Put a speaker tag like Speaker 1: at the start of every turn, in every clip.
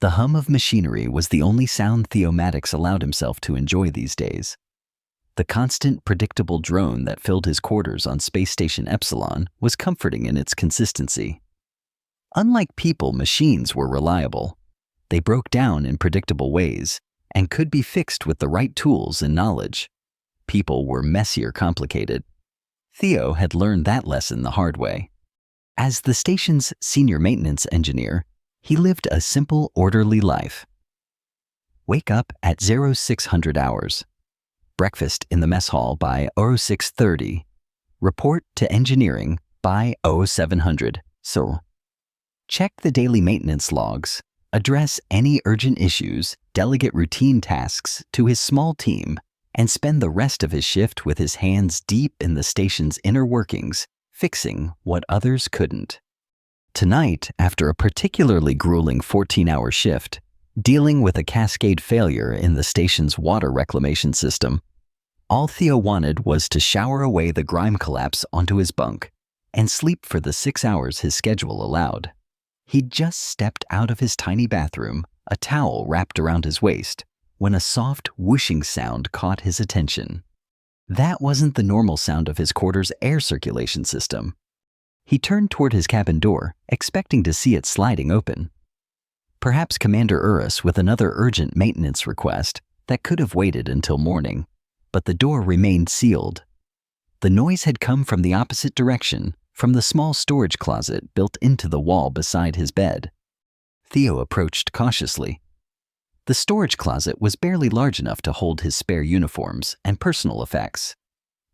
Speaker 1: The hum of machinery was the only sound Theo Maddox allowed himself to enjoy these days. The constant, predictable drone that filled his quarters on Space Station Epsilon was comforting in its consistency. Unlike people, machines were reliable. They broke down in predictable ways and could be fixed with the right tools and knowledge. People were messy or complicated. Theo had learned that lesson the hard way. As the station's senior maintenance engineer, he lived a simple, orderly life. Wake up at 0600 hours. Breakfast in the mess hall by 0630. Report to engineering by 0700. So, check the daily maintenance logs, address any urgent issues, delegate routine tasks to his small team, and spend the rest of his shift with his hands deep in the station's inner workings, fixing what others couldn't. Tonight, after a particularly grueling 14-hour shift, dealing with a cascade failure in the station's water reclamation system, all Theo wanted was to shower away the grime collapse onto his bunk and sleep for the 6 hours his schedule allowed. He'd just stepped out of his tiny bathroom, a towel wrapped around his waist, when a soft whooshing sound caught his attention. That wasn't the normal sound of his quarters' air circulation system. He turned toward his cabin door, expecting to see it sliding open. Perhaps Commander Urus with another urgent maintenance request that could have waited until morning, but the door remained sealed. The noise had come from the opposite direction, from the small storage closet built into the wall beside his bed. Theo approached cautiously. The storage closet was barely large enough to hold his spare uniforms and personal effects.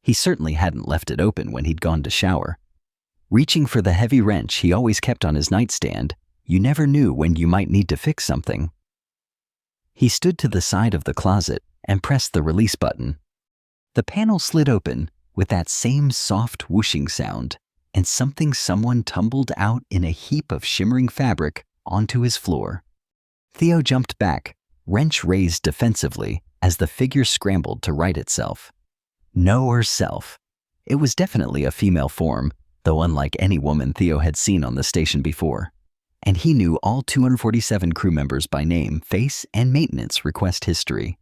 Speaker 1: He certainly hadn't left it open when he'd gone to shower. Reaching for the heavy wrench he always kept on his nightstand, you never knew when you might need to fix something. He stood to the side of the closet and pressed the release button. The panel slid open with that same soft whooshing sound, and someone tumbled out in a heap of shimmering fabric onto his floor. Theo jumped back, wrench raised defensively as the figure scrambled to right itself. No herself. It was definitely a female form, though unlike any woman Theo had seen on the station before. And he knew all 247 crew members by name, face, and maintenance request history.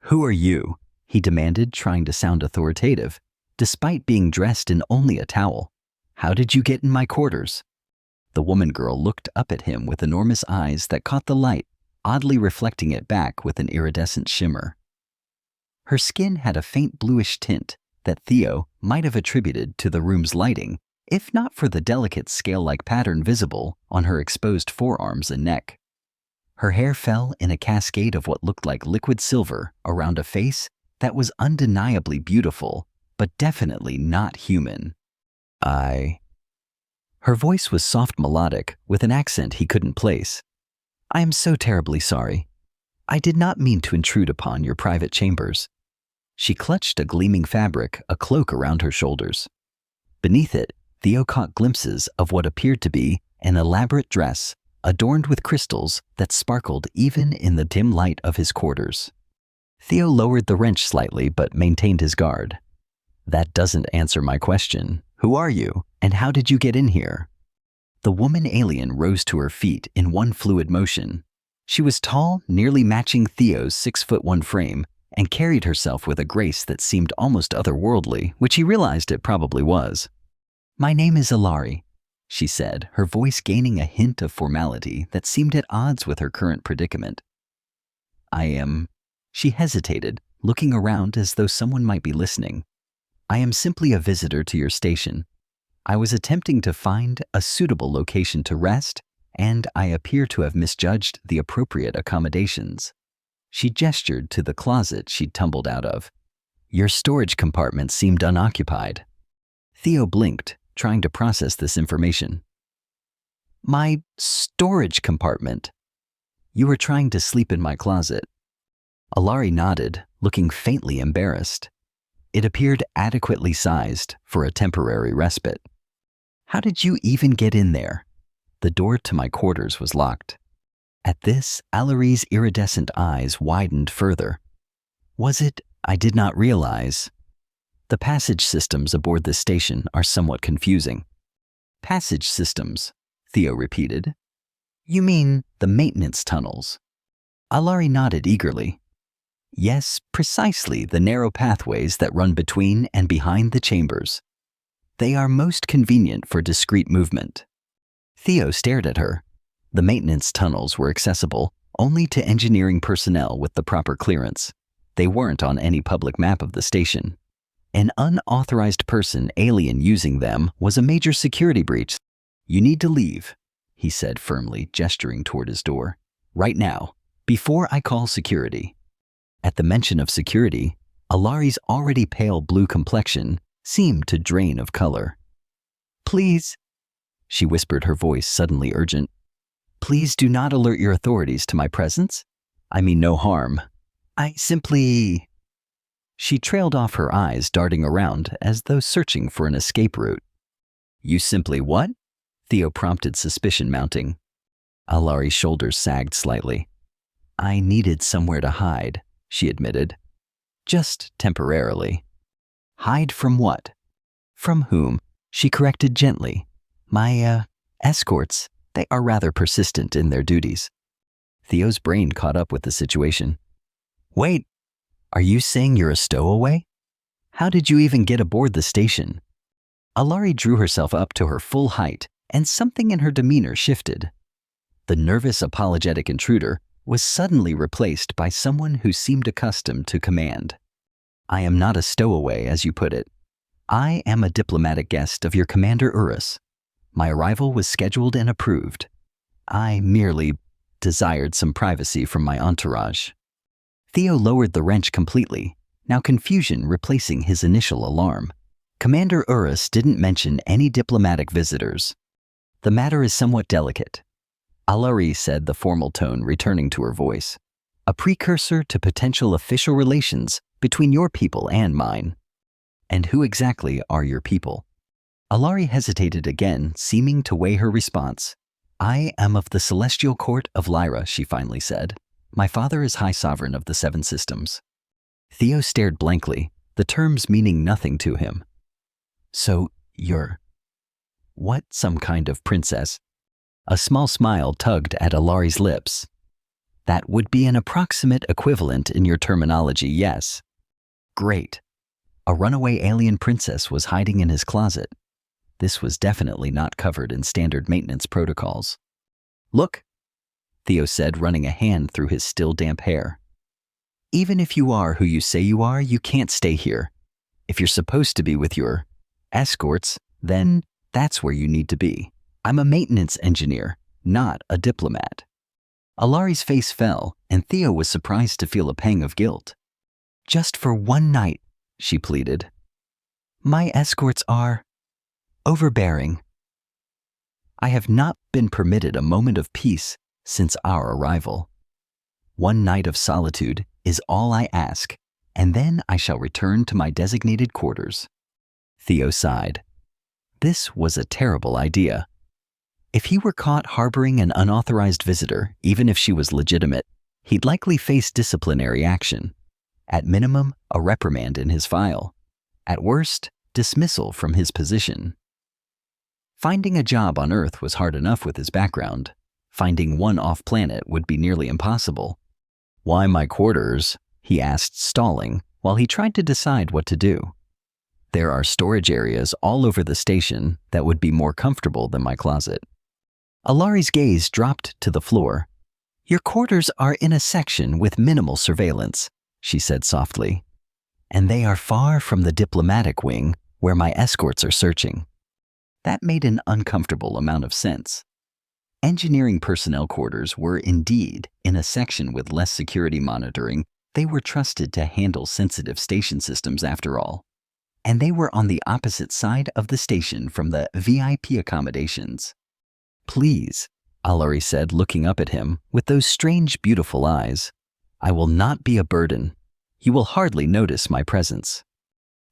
Speaker 1: "Who are you?" he demanded, trying to sound authoritative, despite being dressed in only a towel. "How did you get in my quarters?" The woman girl looked up at him with enormous eyes that caught the light, oddly reflecting it back with an iridescent shimmer. Her skin had a faint bluish tint that Theo might have attributed to the room's lighting, if not for the delicate scale-like pattern visible on her exposed forearms and neck. Her hair fell in a cascade of what looked like liquid silver around a face that was undeniably beautiful, but definitely not human. Her voice was soft melodic, with an accent he couldn't place. "I am so terribly sorry. I did not mean to intrude upon your private chambers." She clutched a gleaming fabric, a cloak around her shoulders. Beneath it, Theo caught glimpses of what appeared to be an elaborate dress adorned with crystals that sparkled even in the dim light of his quarters. Theo lowered the wrench slightly but maintained his guard. "That doesn't answer my question. Who are you, and how did you get in here?" The woman alien rose to her feet in one fluid motion. She was tall, nearly matching Theo's 6'1" frame, and carried herself with a grace that seemed almost otherworldly, which he realized it probably was. "My name is Ilari," she said, her voice gaining a hint of formality that seemed at odds with her current predicament. She hesitated, looking around as though someone might be listening. "I am simply a visitor to your station. I was attempting to find a suitable location to rest, and I appear to have misjudged the appropriate accommodations." She gestured to the closet she'd tumbled out of. "Your storage compartment seemed unoccupied." Theo blinked, trying to process this information. "My storage compartment? You were trying to sleep in my closet." Ilari nodded, looking faintly embarrassed. It appeared adequately sized for a temporary respite. "How did you even get in there?" The door to my quarters was locked. At this, Ilari's iridescent eyes widened further. "Was it? I did not realize." The passage systems aboard this station are somewhat confusing. "Passage systems," Theo repeated. You mean the maintenance tunnels? Alari nodded eagerly. Yes, precisely the narrow pathways that run between and behind the chambers. They are most convenient for discrete movement. Theo stared at her. The maintenance tunnels were accessible only to engineering personnel with the proper clearance. They weren't on any public map of the station. An unauthorized alien using them was a major security breach. You need to leave, he said firmly, gesturing toward his door. Right now, before I call security. At the mention of security, Alari's already pale blue complexion seemed to drain of color. Please, she whispered, her voice suddenly urgent. Please do not alert your authorities to my presence. I mean no harm. I simply... She trailed off, her eyes darting around as though searching for an escape route. You simply what? Theo prompted, suspicion mounting. Alari's shoulders sagged slightly. I needed somewhere to hide, she admitted. Just temporarily. Hide from what? From whom? She corrected gently. My, escorts. They are rather persistent in their duties. Theo's brain caught up with the situation. Wait, are you saying you're a stowaway? How did you even get aboard the station? Alari drew herself up to her full height, and something in her demeanor shifted. The nervous, apologetic intruder was suddenly replaced by someone who seemed accustomed to command. I am not a stowaway, as you put it. I am a diplomatic guest of your Commander Urus. My arrival was scheduled and approved. I merely desired some privacy from my entourage. Theo lowered the wrench completely, now confusion replacing his initial alarm. Commander Urus didn't mention any diplomatic visitors. The matter is somewhat delicate, Alari said, the formal tone returning to her voice. A precursor to potential official relations between your people and mine. And who exactly are your people? Alari hesitated again, seeming to weigh her response. I am of the Celestial Court of Lyra, she finally said. My father is High Sovereign of the Seven Systems. Theo stared blankly, the terms meaning nothing to him. So, you're... What, some kind of princess? A small smile tugged at Alari's lips. That would be an approximate equivalent in your terminology, yes. Great. A runaway alien princess was hiding in his closet. This was definitely not covered in standard maintenance protocols. Look, Theo said, running a hand through his still damp hair. Even if you are who you say you are, you can't stay here. If you're supposed to be with your escorts, then that's where you need to be. I'm a maintenance engineer, not a diplomat. Alari's face fell, and Theo was surprised to feel a pang of guilt. Just for one night, she pleaded. My escorts are overbearing. I have not been permitted a moment of peace since our arrival. One night of solitude is all I ask, and then I shall return to my designated quarters. Theo sighed. This was a terrible idea. If he were caught harboring an unauthorized visitor, even if she was legitimate, he'd likely face disciplinary action. At minimum, a reprimand in his file. At worst, dismissal from his position. Finding a job on Earth was hard enough with his background. Finding one off-planet would be nearly impossible. Why my quarters? He asked, stalling, while he tried to decide what to do. There are storage areas all over the station that would be more comfortable than my closet. Alari's gaze dropped to the floor. Your quarters are in a section with minimal surveillance, she said softly. And they are far from the diplomatic wing where my escorts are searching. That made an uncomfortable amount of sense. Engineering personnel quarters were indeed in a section with less security monitoring. They were trusted to handle sensitive station systems after all. And they were on the opposite side of the station from the VIP accommodations. Please, Alari said, looking up at him with those strange, beautiful eyes. I will not be a burden. You will hardly notice my presence.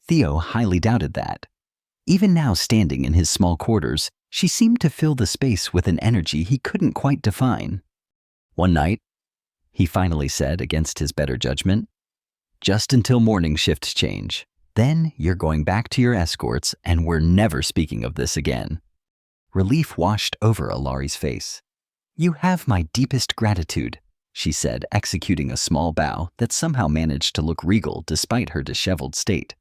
Speaker 1: Theo highly doubted that. Even now, standing in his small quarters, she seemed to fill the space with an energy he couldn't quite define. One night, he finally said against his better judgment, just until morning shifts change. Then you're going back to your escorts and we're never speaking of this again. Relief washed over Alari's face. You have my deepest gratitude, she said, executing a small bow that somehow managed to look regal despite her disheveled state.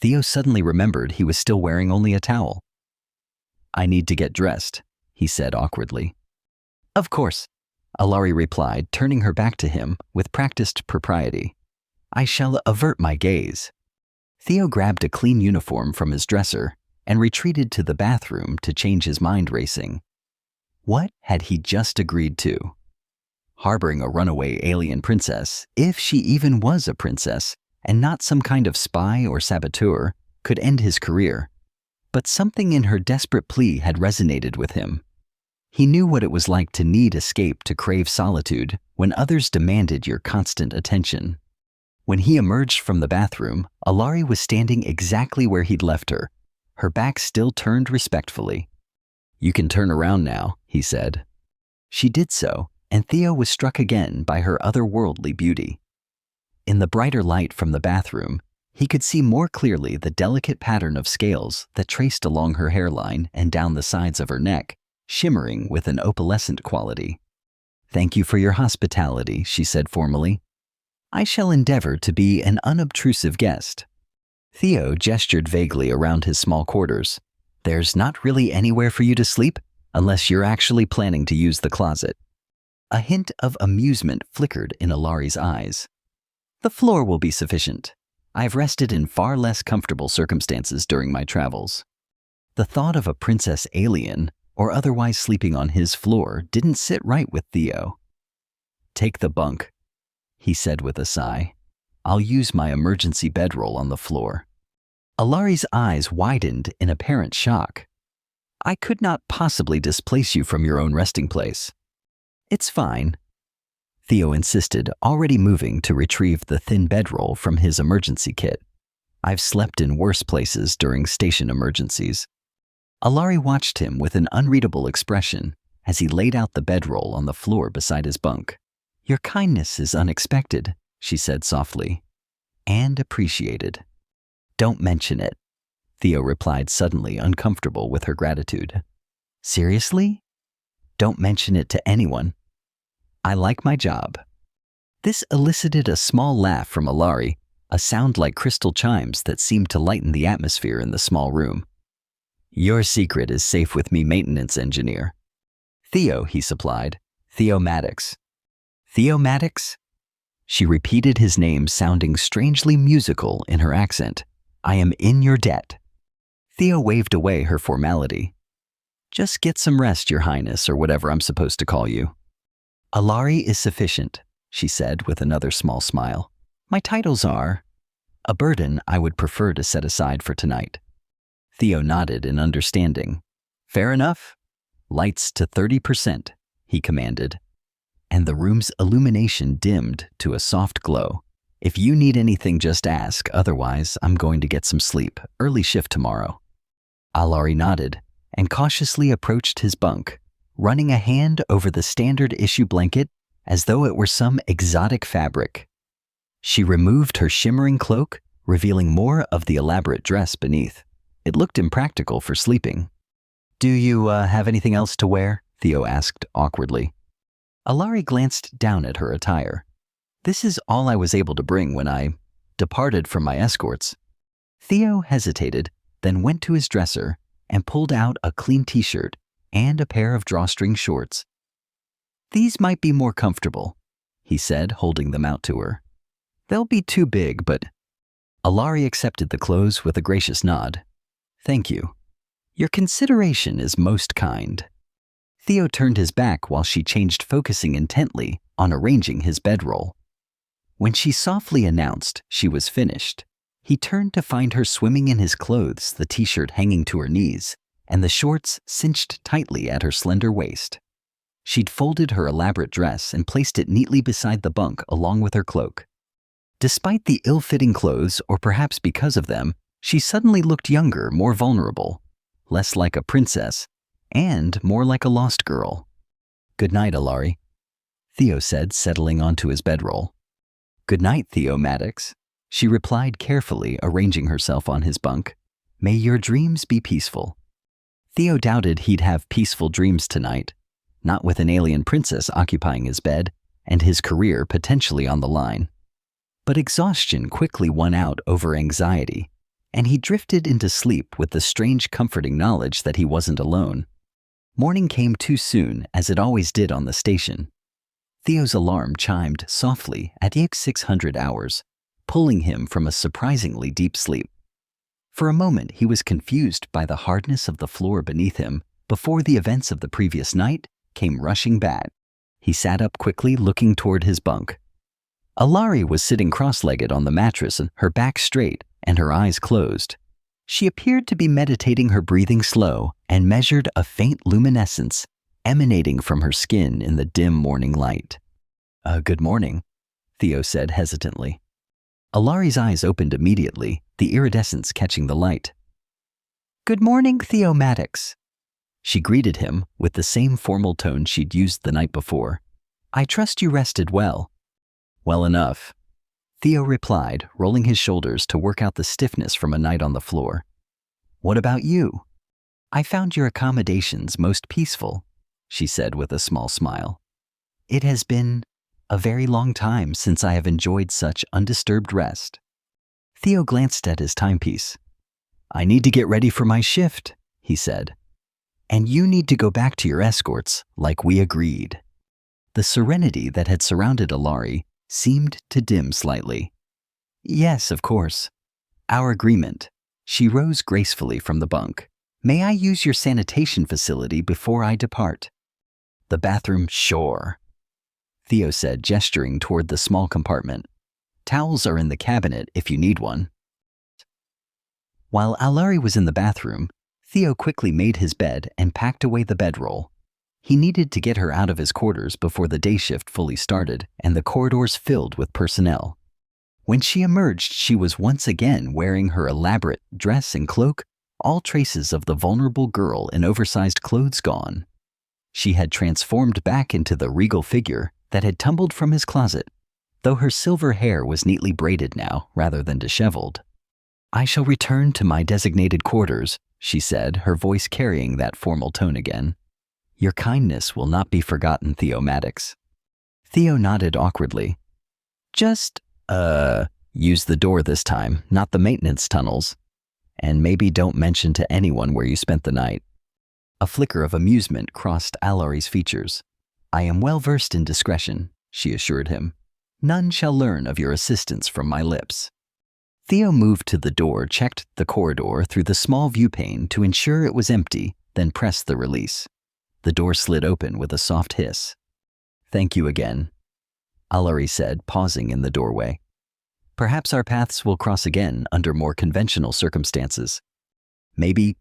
Speaker 1: Theo suddenly remembered he was still wearing only a towel. I need to get dressed, he said awkwardly. Of course, Alari replied, turning her back to him with practiced propriety. I shall avert my gaze. Theo grabbed a clean uniform from his dresser and retreated to the bathroom to change his mind racing. What had he just agreed to? Harboring a runaway alien princess, if she even was a princess, and not some kind of spy or saboteur, could end his career. But something in her desperate plea had resonated with him. He knew what it was like to need escape, to crave solitude, when others demanded your constant attention. When he emerged from the bathroom, Alari was standing exactly where he'd left her, her back still turned respectfully. You can turn around now, he said. She did so, and Theo was struck again by her otherworldly beauty. In the brighter light from the bathroom, he could see more clearly the delicate pattern of scales that traced along her hairline and down the sides of her neck, shimmering with an opalescent quality. Thank you for your hospitality, she said formally. I shall endeavor to be an unobtrusive guest. Theo gestured vaguely around his small quarters. There's not really anywhere for you to sleep, unless you're actually planning to use the closet. A hint of amusement flickered in Alari's eyes. The floor will be sufficient. I've rested in far less comfortable circumstances during my travels. The thought of a princess alien, or otherwise sleeping on his floor, didn't sit right with Theo. Take the bunk, he said with a sigh. I'll use my emergency bedroll on the floor. Alari's eyes widened in apparent shock. I could not possibly displace you from your own resting place. It's fine, Theo insisted, already moving to retrieve the thin bedroll from his emergency kit. I've slept in worse places during station emergencies. Alari watched him with an unreadable expression as he laid out the bedroll on the floor beside his bunk. Your kindness is unexpected, she said softly, and appreciated. Don't mention it, Theo replied, suddenly uncomfortable with her gratitude. Seriously? Don't mention it to anyone. I like my job. This elicited a small laugh from Alari, a sound like crystal chimes that seemed to lighten the atmosphere in the small room. Your secret is safe with me, maintenance engineer. Theo, he supplied. Theo Maddox. Theo Maddox? She repeated his name, sounding strangely musical in her accent. I am in your debt. Theo waved away her formality. Just get some rest, Your Highness, or whatever I'm supposed to call you. Alari is sufficient, she said with another small smile. My titles are a burden I would prefer to set aside for tonight. Theo nodded in understanding. Fair enough. Lights to 30%, he commanded, and the room's illumination dimmed to a soft glow. If you need anything, just ask. Otherwise, I'm going to get some sleep. Early shift tomorrow. Alari nodded and cautiously approached his bunk, running a hand over the standard issue blanket as though it were some exotic fabric. She removed her shimmering cloak, revealing more of the elaborate dress beneath. It looked impractical for sleeping. Do you have anything else to wear? Theo asked awkwardly. Alari glanced down at her attire. This is all I was able to bring when I departed from my escorts. Theo hesitated, then went to his dresser and pulled out a clean t-shirt and a pair of drawstring shorts. These might be more comfortable, he said, holding them out to her. They'll be too big, but... Alari accepted the clothes with a gracious nod. Thank you. Your consideration is most kind. Theo turned his back while she changed, focusing intently on arranging his bedroll. When she softly announced she was finished, he turned to find her swimming in his clothes, the t-shirt hanging to her knees, and the shorts cinched tightly at her slender waist. She'd folded her elaborate dress and placed it neatly beside the bunk along with her cloak. Despite the ill-fitting clothes, or perhaps because of them, she suddenly looked younger, more vulnerable, less like a princess, and more like a lost girl. Good night, Alari, Theo said, settling onto his bedroll. Good night, Theo Maddox, she replied, carefully arranging herself on his bunk. May your dreams be peaceful. Theo doubted he'd have peaceful dreams tonight. not with an alien princess occupying his bed and his career potentially on the line. But exhaustion quickly won out over anxiety, and he drifted into sleep with the strange comforting knowledge that he wasn't alone. Morning came too soon, as it always did on the station. Theo's alarm chimed softly at 600 hours, pulling him from a surprisingly deep sleep. For a moment, he was confused by the hardness of the floor beneath him before the events of the previous night came rushing back. He sat up quickly, looking toward his bunk. Alari was sitting cross-legged on the mattress, her back straight and her eyes closed. She appeared to be meditating, her breathing slow, and measured a faint luminescence emanating from her skin in the dim morning light. Good morning," Theo said hesitantly. Alari's eyes opened immediately, the iridescence catching the light. "Good morning, Theo Maddox." She greeted him with the same formal tone she'd used the night before. "I trust you rested well." "Well enough," Theo replied, rolling his shoulders to work out the stiffness from a night on the floor. "What about you?" "I found your accommodations most peaceful," she said with a small smile. "It has been a very long time since I have enjoyed such undisturbed rest." Theo glanced at his timepiece. "I need to get ready for my shift," he said. "And you need to go back to your escorts, like we agreed." The serenity that had surrounded Alari seemed to dim slightly. "Yes, of course. Our agreement." She rose gracefully from the bunk. "May I use your sanitation facility before I depart?" "The bathroom, sure," Theo said, gesturing toward the small compartment. "Towels are in the cabinet if you need one." While Alari was in the bathroom, Theo quickly made his bed and packed away the bedroll. He needed to get her out of his quarters before the day shift fully started and the corridors filled with personnel. When she emerged, she was once again wearing her elaborate dress and cloak, all traces of the vulnerable girl in oversized clothes gone. She had transformed back into the regal figure that had tumbled from his closet, though her silver hair was neatly braided now rather than disheveled. "I shall return to my designated quarters," she said, her voice carrying that formal tone again. "Your kindness will not be forgotten, Theo Maddox." Theo nodded awkwardly. "Just, use the door this time, not the maintenance tunnels. And maybe don't mention to anyone where you spent the night." A flicker of amusement crossed Alari's features. "I am well versed in discretion," she assured him. "None shall learn of your assistance from my lips." Theo moved to the door, checked the corridor through the small view pane to ensure it was empty, then pressed the release. The door slid open with a soft hiss. "Thank you again," Alari said, pausing in the doorway. "Perhaps our paths will cross again under more conventional circumstances." "Maybe,"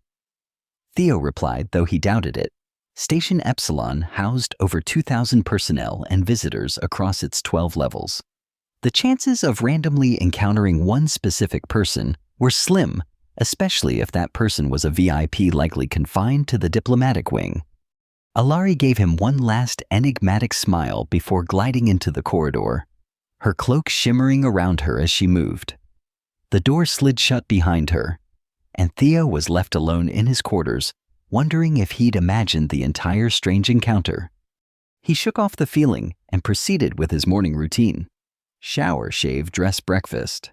Speaker 1: Theo replied, though he doubted it. Station Epsilon housed over 2,000 personnel and visitors across its 12 levels. The chances of randomly encountering one specific person were slim, especially if that person was a VIP likely confined to the diplomatic wing. Alari gave him one last enigmatic smile before gliding into the corridor, her cloak shimmering around her as she moved. The door slid shut behind her, and Theo was left alone in his quarters, wondering if he'd imagined the entire strange encounter. He shook off the feeling and proceeded with his morning routine: shower, shave, dress, breakfast.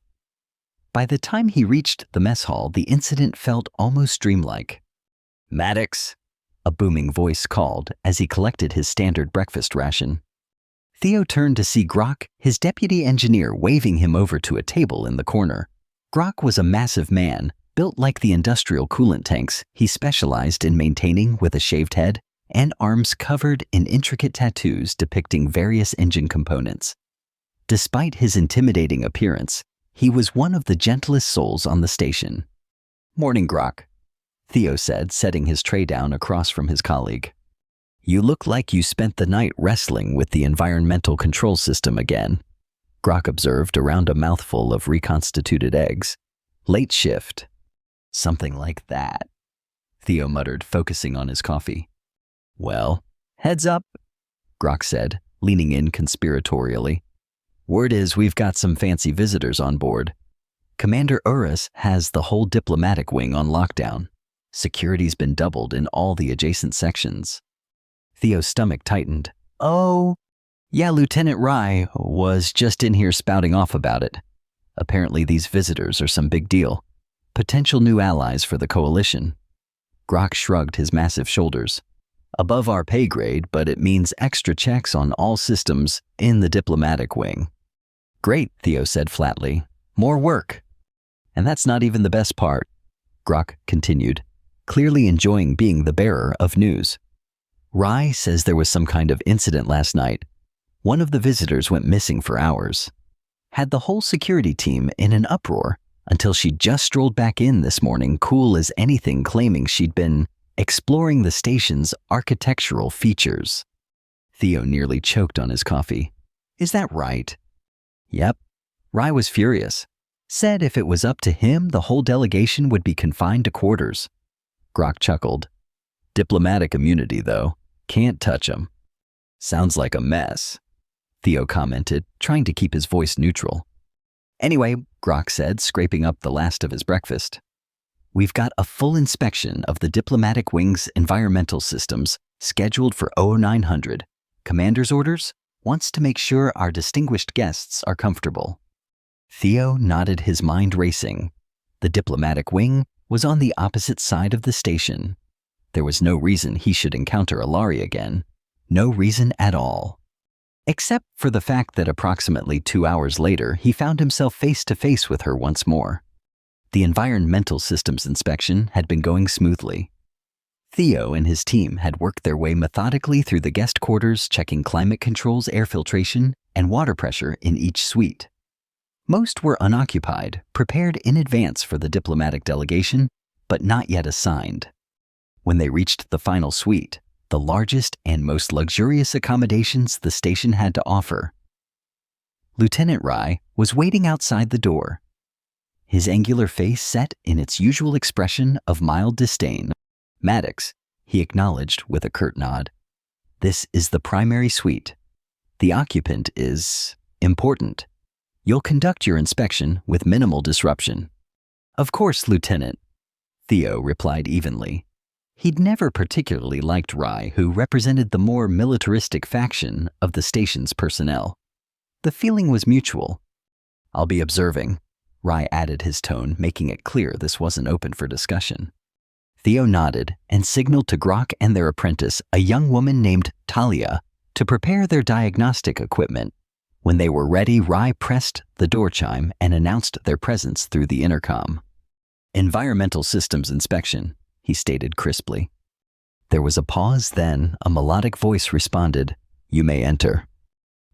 Speaker 1: By the time he reached the mess hall, the incident felt almost dreamlike. "Maddox," a booming voice called as he collected his standard breakfast ration. Theo turned to see Grok, his deputy engineer, waving him over to a table in the corner. Grok was a massive man, built like the industrial coolant tanks he specialized in maintaining, with a shaved head and arms covered in intricate tattoos depicting various engine components. Despite his intimidating appearance, he was one of the gentlest souls on the station. "Morning, Grok," Theo said, setting his tray down across from his colleague. "You look like you spent the night wrestling with the environmental control system again," Grok observed around a mouthful of reconstituted eggs. "Late shift." "Something like that," Theo muttered, focusing on his coffee. "Well, heads up," Grok said, leaning in conspiratorially. "Word is we've got some fancy visitors on board. Commander Urus has the whole diplomatic wing on lockdown. Security's been doubled in all the adjacent sections." Theo's stomach tightened. Oh, yeah, Lieutenant Rye was just in here spouting off about it. Apparently these visitors are some big deal. Potential new allies for the coalition. Grok shrugged his massive shoulders. Above our pay grade, but it means extra checks on all systems in the diplomatic wing. Great, Theo said flatly. More work. And that's not even the best part, Grok continued, clearly enjoying being the bearer of news. Rye says there was some kind of incident last night. One of the visitors went missing for hours. Had the whole security team in an uproar until she just strolled back in this morning, cool as anything, claiming she'd been exploring the station's architectural features. Theo nearly choked on his coffee. Is that right? Yep. Rye was furious. Said if it was up to him, the whole delegation would be confined to quarters. Grok chuckled. Diplomatic immunity, though. Can't touch 'em. Sounds like a mess, Theo commented, trying to keep his voice neutral. Anyway, Grok said, scraping up the last of his breakfast. We've got a full inspection of the diplomatic wing's environmental systems scheduled for 0900. Commander's orders wants to make sure our distinguished guests are comfortable. Theo nodded, his mind racing. The diplomatic wing was on the opposite side of the station. There was no reason he should encounter Alari again. No reason at all. Except for the fact that approximately 2 hours later, he found himself face to face with her once more. The environmental systems inspection had been going smoothly. Theo and his team had worked their way methodically through the guest quarters, checking climate controls, air filtration, and water pressure in each suite. Most were unoccupied, prepared in advance for the diplomatic delegation, but not yet assigned. When they reached the final suite, the largest and most luxurious accommodations the station had to offer, Lieutenant Rye was waiting outside the door, his angular face set in its usual expression of mild disdain. Maddox, he acknowledged with a curt nod. This is the primary suite. The occupant is important. You'll conduct your inspection with minimal disruption. Of course, Lieutenant, Theo replied evenly. He'd never particularly liked Rye, who represented the more militaristic faction of the station's personnel. The feeling was mutual. I'll be observing, Rye added, his tone making it clear this wasn't open for discussion. Theo nodded and signaled to Grok and their apprentice, a young woman named Talia, to prepare their diagnostic equipment. When they were ready, Rye pressed the door chime and announced their presence through the intercom. Environmental systems inspection, he stated crisply. There was a pause, then a melodic voice responded, You may enter.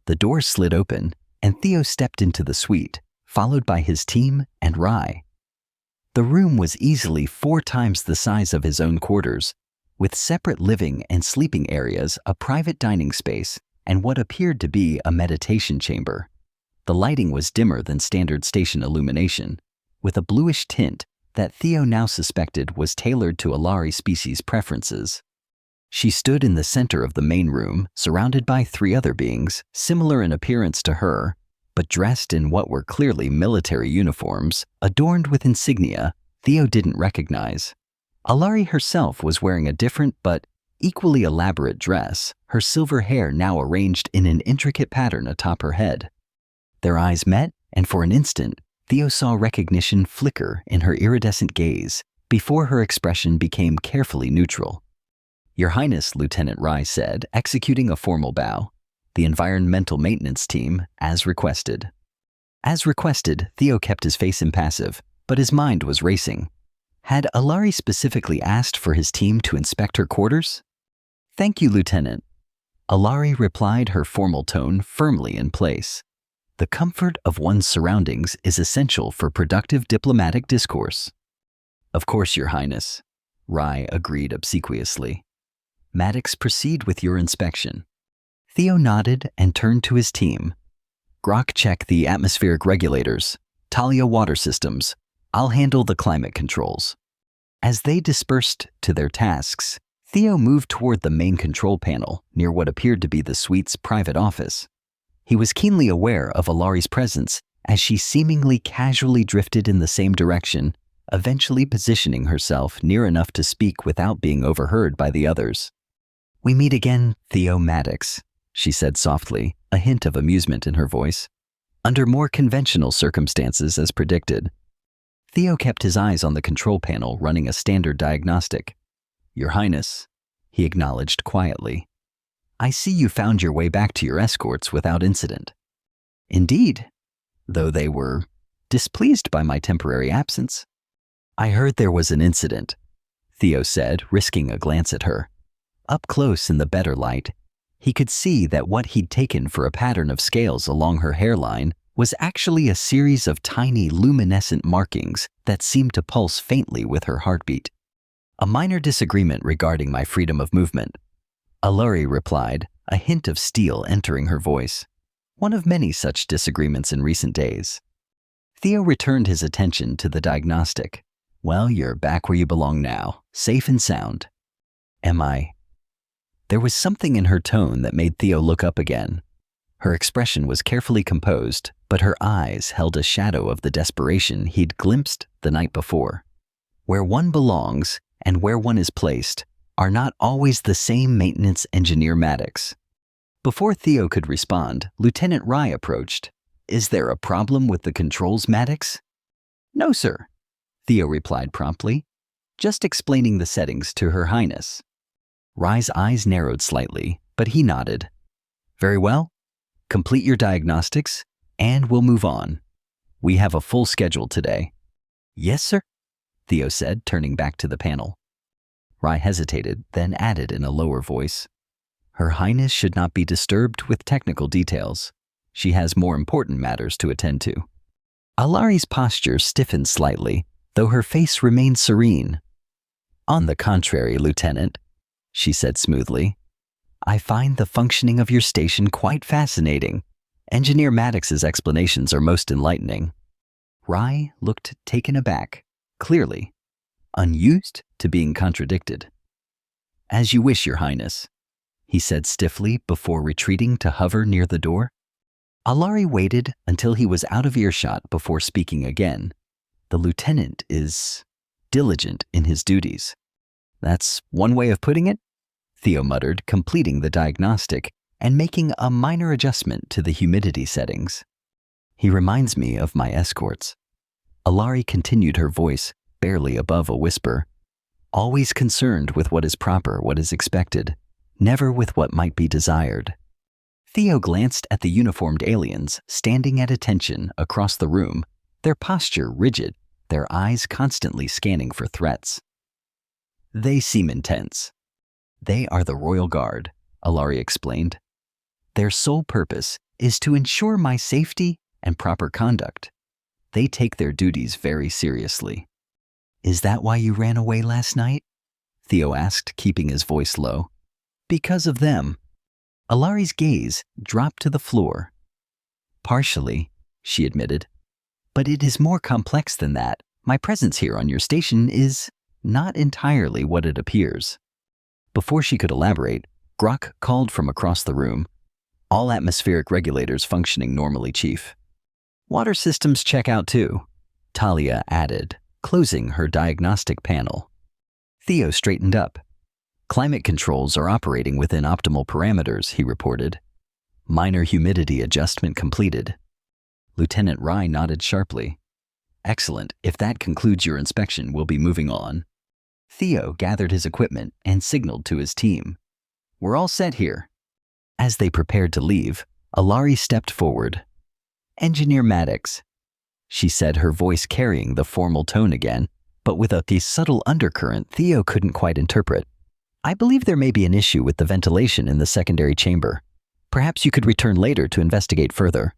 Speaker 1: The door slid open, and Theo stepped into the suite, followed by his team and Rye. The room was easily 4 times the size of his own quarters, with separate living and sleeping areas, a private dining space, and what appeared to be a meditation chamber. The lighting was dimmer than standard station illumination, with a bluish tint that Theo now suspected was tailored to Alari species preferences. She stood in the center of the main room, surrounded by 3 other beings, similar in appearance to her, but dressed in what were clearly military uniforms, adorned with insignia Theo didn't recognize. Alari herself was wearing a different but equally elaborate dress, her silver hair now arranged in an intricate pattern atop her head. Their eyes met, and for an instant, Theo saw recognition flicker in her iridescent gaze before her expression became carefully neutral. Your Highness, Lieutenant Rye said, executing a formal bow. The environmental maintenance team, as requested. As requested, Theo kept his face impassive, but his mind was racing. Had Alari specifically asked for his team to inspect her quarters? Thank you, Lieutenant. Alari replied, her formal tone firmly in place. The comfort of one's surroundings is essential for productive diplomatic discourse. Of course, Your Highness, Rye agreed obsequiously. Maddox, proceed with your inspection. Theo nodded and turned to his team. Grok, check the atmospheric regulators. Talia, water systems. I'll handle the climate controls. As they dispersed to their tasks, Theo moved toward the main control panel near what appeared to be the suite's private office. He was keenly aware of Alari's presence as she seemingly casually drifted in the same direction, eventually positioning herself near enough to speak without being overheard by the others. We meet again, Theo Maddox, she said softly, a hint of amusement in her voice. Under more conventional circumstances as predicted. Theo kept his eyes on the control panel running a standard diagnostic. Your Highness, he acknowledged quietly. I see you found your way back to your escorts without incident. Indeed, though they were displeased by my temporary absence. I heard there was an incident, Theo said, risking a glance at her. Up close in the better light, he could see that what he'd taken for a pattern of scales along her hairline was actually a series of tiny luminescent markings that seemed to pulse faintly with her heartbeat. A minor disagreement regarding my freedom of movement, Aluri replied, a hint of steel entering her voice. One of many such disagreements in recent days. Theo returned his attention to the diagnostic. Well, you're back where you belong now, safe and sound. Am I? There was something in her tone that made Theo look up again. Her expression was carefully composed, but her eyes held a shadow of the desperation he'd glimpsed the night before. Where one belongs and where one is placed are not always the same, maintenance engineer Maddox. Before Theo could respond, Lieutenant Rye approached. Is there a problem with the controls, Maddox? No, sir, Theo replied promptly, just explaining the settings to Her Highness. Rye's eyes narrowed slightly, but he nodded. Very well. Complete your diagnostics, and we'll move on. We have a full schedule today. Yes, sir, Theo said, turning back to the panel. Rye hesitated, then added in a lower voice. Her Highness should not be disturbed with technical details. She has more important matters to attend to. Alari's posture stiffened slightly, though her face remained serene. On the contrary, Lieutenant, she said smoothly, I find the functioning of your station quite fascinating. Engineer Maddox's explanations are most enlightening. Rye looked taken aback, clearly, unused to being contradicted. As you wish, Your Highness, he said stiffly before retreating to hover near the door. Alari waited until he was out of earshot before speaking again. The lieutenant is diligent in his duties. That's one way of putting it, Theo muttered, completing the diagnostic and making a minor adjustment to the humidity settings. He reminds me of my escorts. Alari continued, her voice barely above a whisper. Always concerned with what is proper, what is expected, never with what might be desired. Theo glanced at the uniformed aliens standing at attention across the room, their posture rigid, their eyes constantly scanning for threats. They seem intense. They are the Royal Guard, Alari explained. Their sole purpose is to ensure my safety and proper conduct. They take their duties very seriously. Is that why you ran away last night? Theo asked, keeping his voice low. Because of them. Alari's gaze dropped to the floor. Partially, she admitted. But it is more complex than that. My presence here on your station is not entirely what it appears. Before she could elaborate, Grok called from across the room. All atmospheric regulators functioning normally, Chief. Water systems check out too, Talia added, closing her diagnostic panel. Theo straightened up. Climate controls are operating within optimal parameters, he reported. Minor humidity adjustment completed. Lieutenant Rye nodded sharply. Excellent. If that concludes your inspection, we'll be moving on. Theo gathered his equipment and signaled to his team. We're all set here. As they prepared to leave, Alari stepped forward. Engineer Maddox, she said, her voice carrying the formal tone again, but with a subtle undercurrent Theo couldn't quite interpret. I believe there may be an issue with the ventilation in the secondary chamber. Perhaps you could return later to investigate further.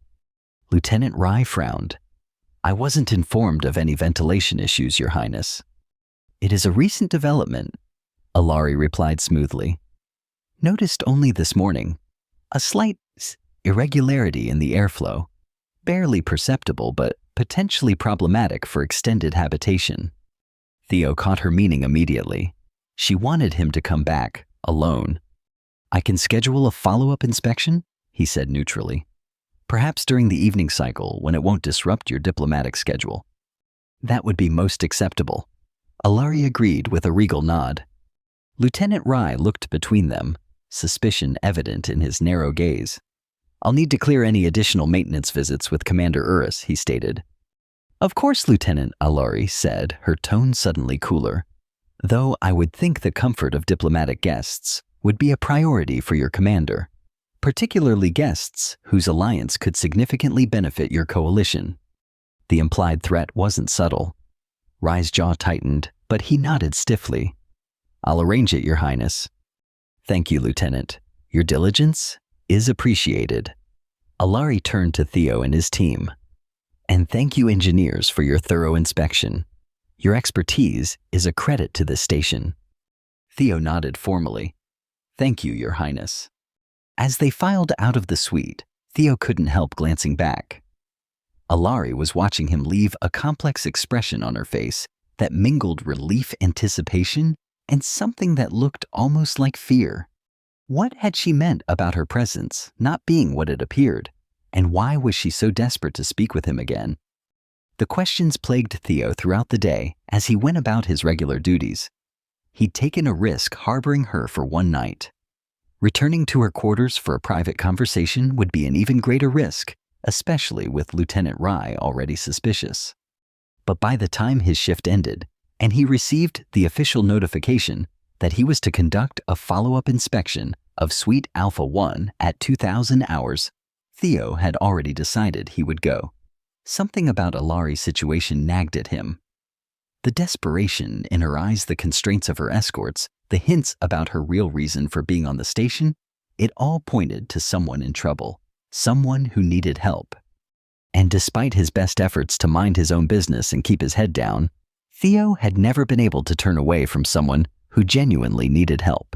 Speaker 1: Lieutenant Rye frowned. I wasn't informed of any ventilation issues, Your Highness. It is a recent development, Alari replied smoothly. Noticed only this morning. A slight irregularity in the airflow. Barely perceptible, but potentially problematic for extended habitation. Theo caught her meaning immediately. She wanted him to come back, alone. I can schedule a follow-up inspection, he said neutrally. Perhaps during the evening cycle when it won't disrupt your diplomatic schedule. That would be most acceptable. Alari agreed with a regal nod. Lieutenant Rye looked between them, suspicion evident in his narrow gaze. "I'll need to clear any additional maintenance visits with Commander Urus," he stated. "Of course, Lieutenant," Alari said, her tone suddenly cooler. "Though I would think the comfort of diplomatic guests would be a priority for your commander, particularly guests whose alliance could significantly benefit your coalition." The implied threat wasn't subtle. Rai's jaw tightened, but he nodded stiffly. "I'll arrange it, Your Highness." "Thank you, Lieutenant. Your diligence is appreciated." Alari turned to Theo and his team. "And thank you, engineers, for your thorough inspection. Your expertise is a credit to this station." Theo nodded formally. "Thank you, Your Highness." As they filed out of the suite, Theo couldn't help glancing back. Alari was watching him leave a complex expression on her face that mingled relief, anticipation, and something that looked almost like fear. What had she meant about her presence not being what it appeared, and why was she so desperate to speak with him again? The questions plagued Theo throughout the day as he went about his regular duties. He'd taken a risk harboring her for one night. Returning to her quarters for a private conversation would be an even greater risk, especially with Lieutenant Rai already suspicious. But by the time his shift ended, and he received the official notification that he was to conduct a follow-up inspection of Suite Alpha 1 at 2000 hours, Theo had already decided he would go. Something about Alari's situation nagged at him. The desperation in her eyes, the constraints of her escorts, the hints about her real reason for being on the station, it all pointed to someone in trouble, someone who needed help. And despite his best efforts to mind his own business and keep his head down, Theo had never been able to turn away from someone who genuinely needed help.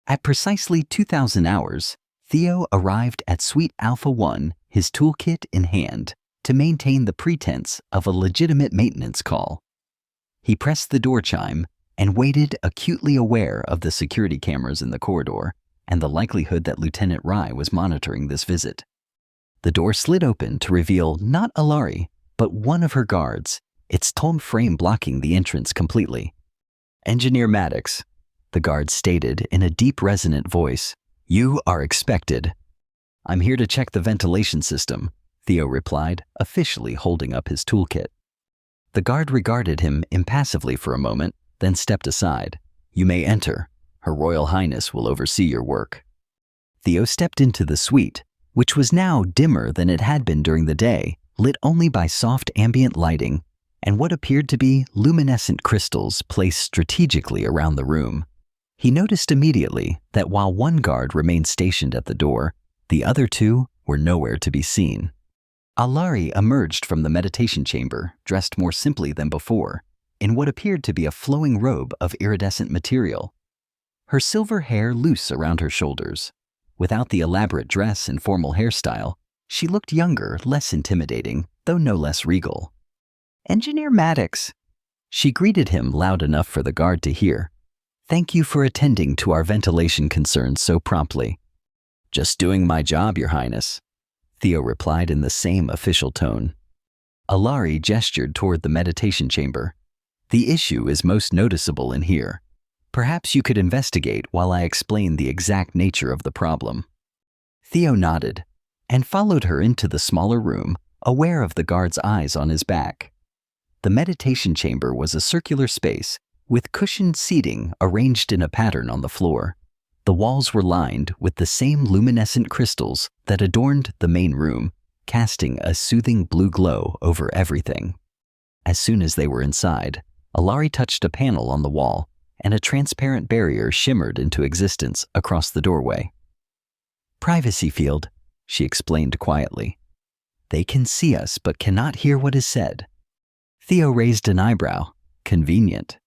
Speaker 1: At precisely 2000 hours, Theo arrived at Suite Alpha 1, his toolkit in hand, to maintain the pretense of a legitimate maintenance call. He pressed the door chime and waited, acutely aware of the security cameras in the corridor and the likelihood that Lieutenant Rai was monitoring this visit. The door slid open to reveal not Alari, but one of her guards, its tall frame blocking the entrance completely. "Engineer Maddox," the guard stated in a deep, resonant voice, "you are expected." "I'm here to check the ventilation system," Theo replied, officially holding up his toolkit. The guard regarded him impassively for a moment, then stepped aside. "You may enter. Her Royal Highness will oversee your work." Theo stepped into the suite, which was now dimmer than it had been during the day, lit only by soft ambient lighting and what appeared to be luminescent crystals placed strategically around the room. He noticed immediately that while one guard remained stationed at the door, the other two were nowhere to be seen. Alari emerged from the meditation chamber, dressed more simply than before, in what appeared to be a flowing robe of iridescent material. Her silver hair loose around her shoulders. Without the elaborate dress and formal hairstyle, she looked younger, less intimidating, though no less regal. "Engineer Maddox." She greeted him loud enough for the guard to hear. "Thank you for attending to our ventilation concerns so promptly." "Just doing my job, Your Highness," Theo replied in the same official tone. Alari gestured toward the meditation chamber. "The issue is most noticeable in here. Perhaps you could investigate while I explain the exact nature of the problem." Theo nodded and followed her into the smaller room, aware of the guard's eyes on his back. The meditation chamber was a circular space with cushioned seating arranged in a pattern on the floor. The walls were lined with the same luminescent crystals that adorned the main room, casting a soothing blue glow over everything. As soon as they were inside, Alari touched a panel on the wall, and a transparent barrier shimmered into existence across the doorway. "Privacy field," she explained quietly. "They can see us but cannot hear what is said." Theo raised an eyebrow. "Convenient."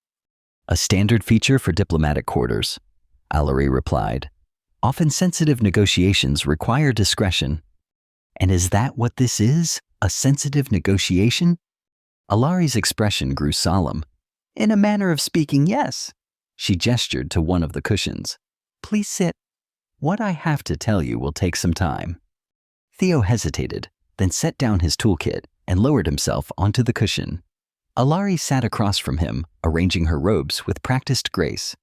Speaker 1: "A standard feature for diplomatic quarters," Alari replied. "Often sensitive negotiations require discretion." "And is that what this is? A sensitive negotiation?" Alari's expression grew solemn. "In a manner of speaking, yes." She gestured to one of the cushions. "Please sit. What I have to tell you will take some time." Theo hesitated, then set down his toolkit and lowered himself onto the cushion. Alari sat across from him, arranging her robes with practiced grace.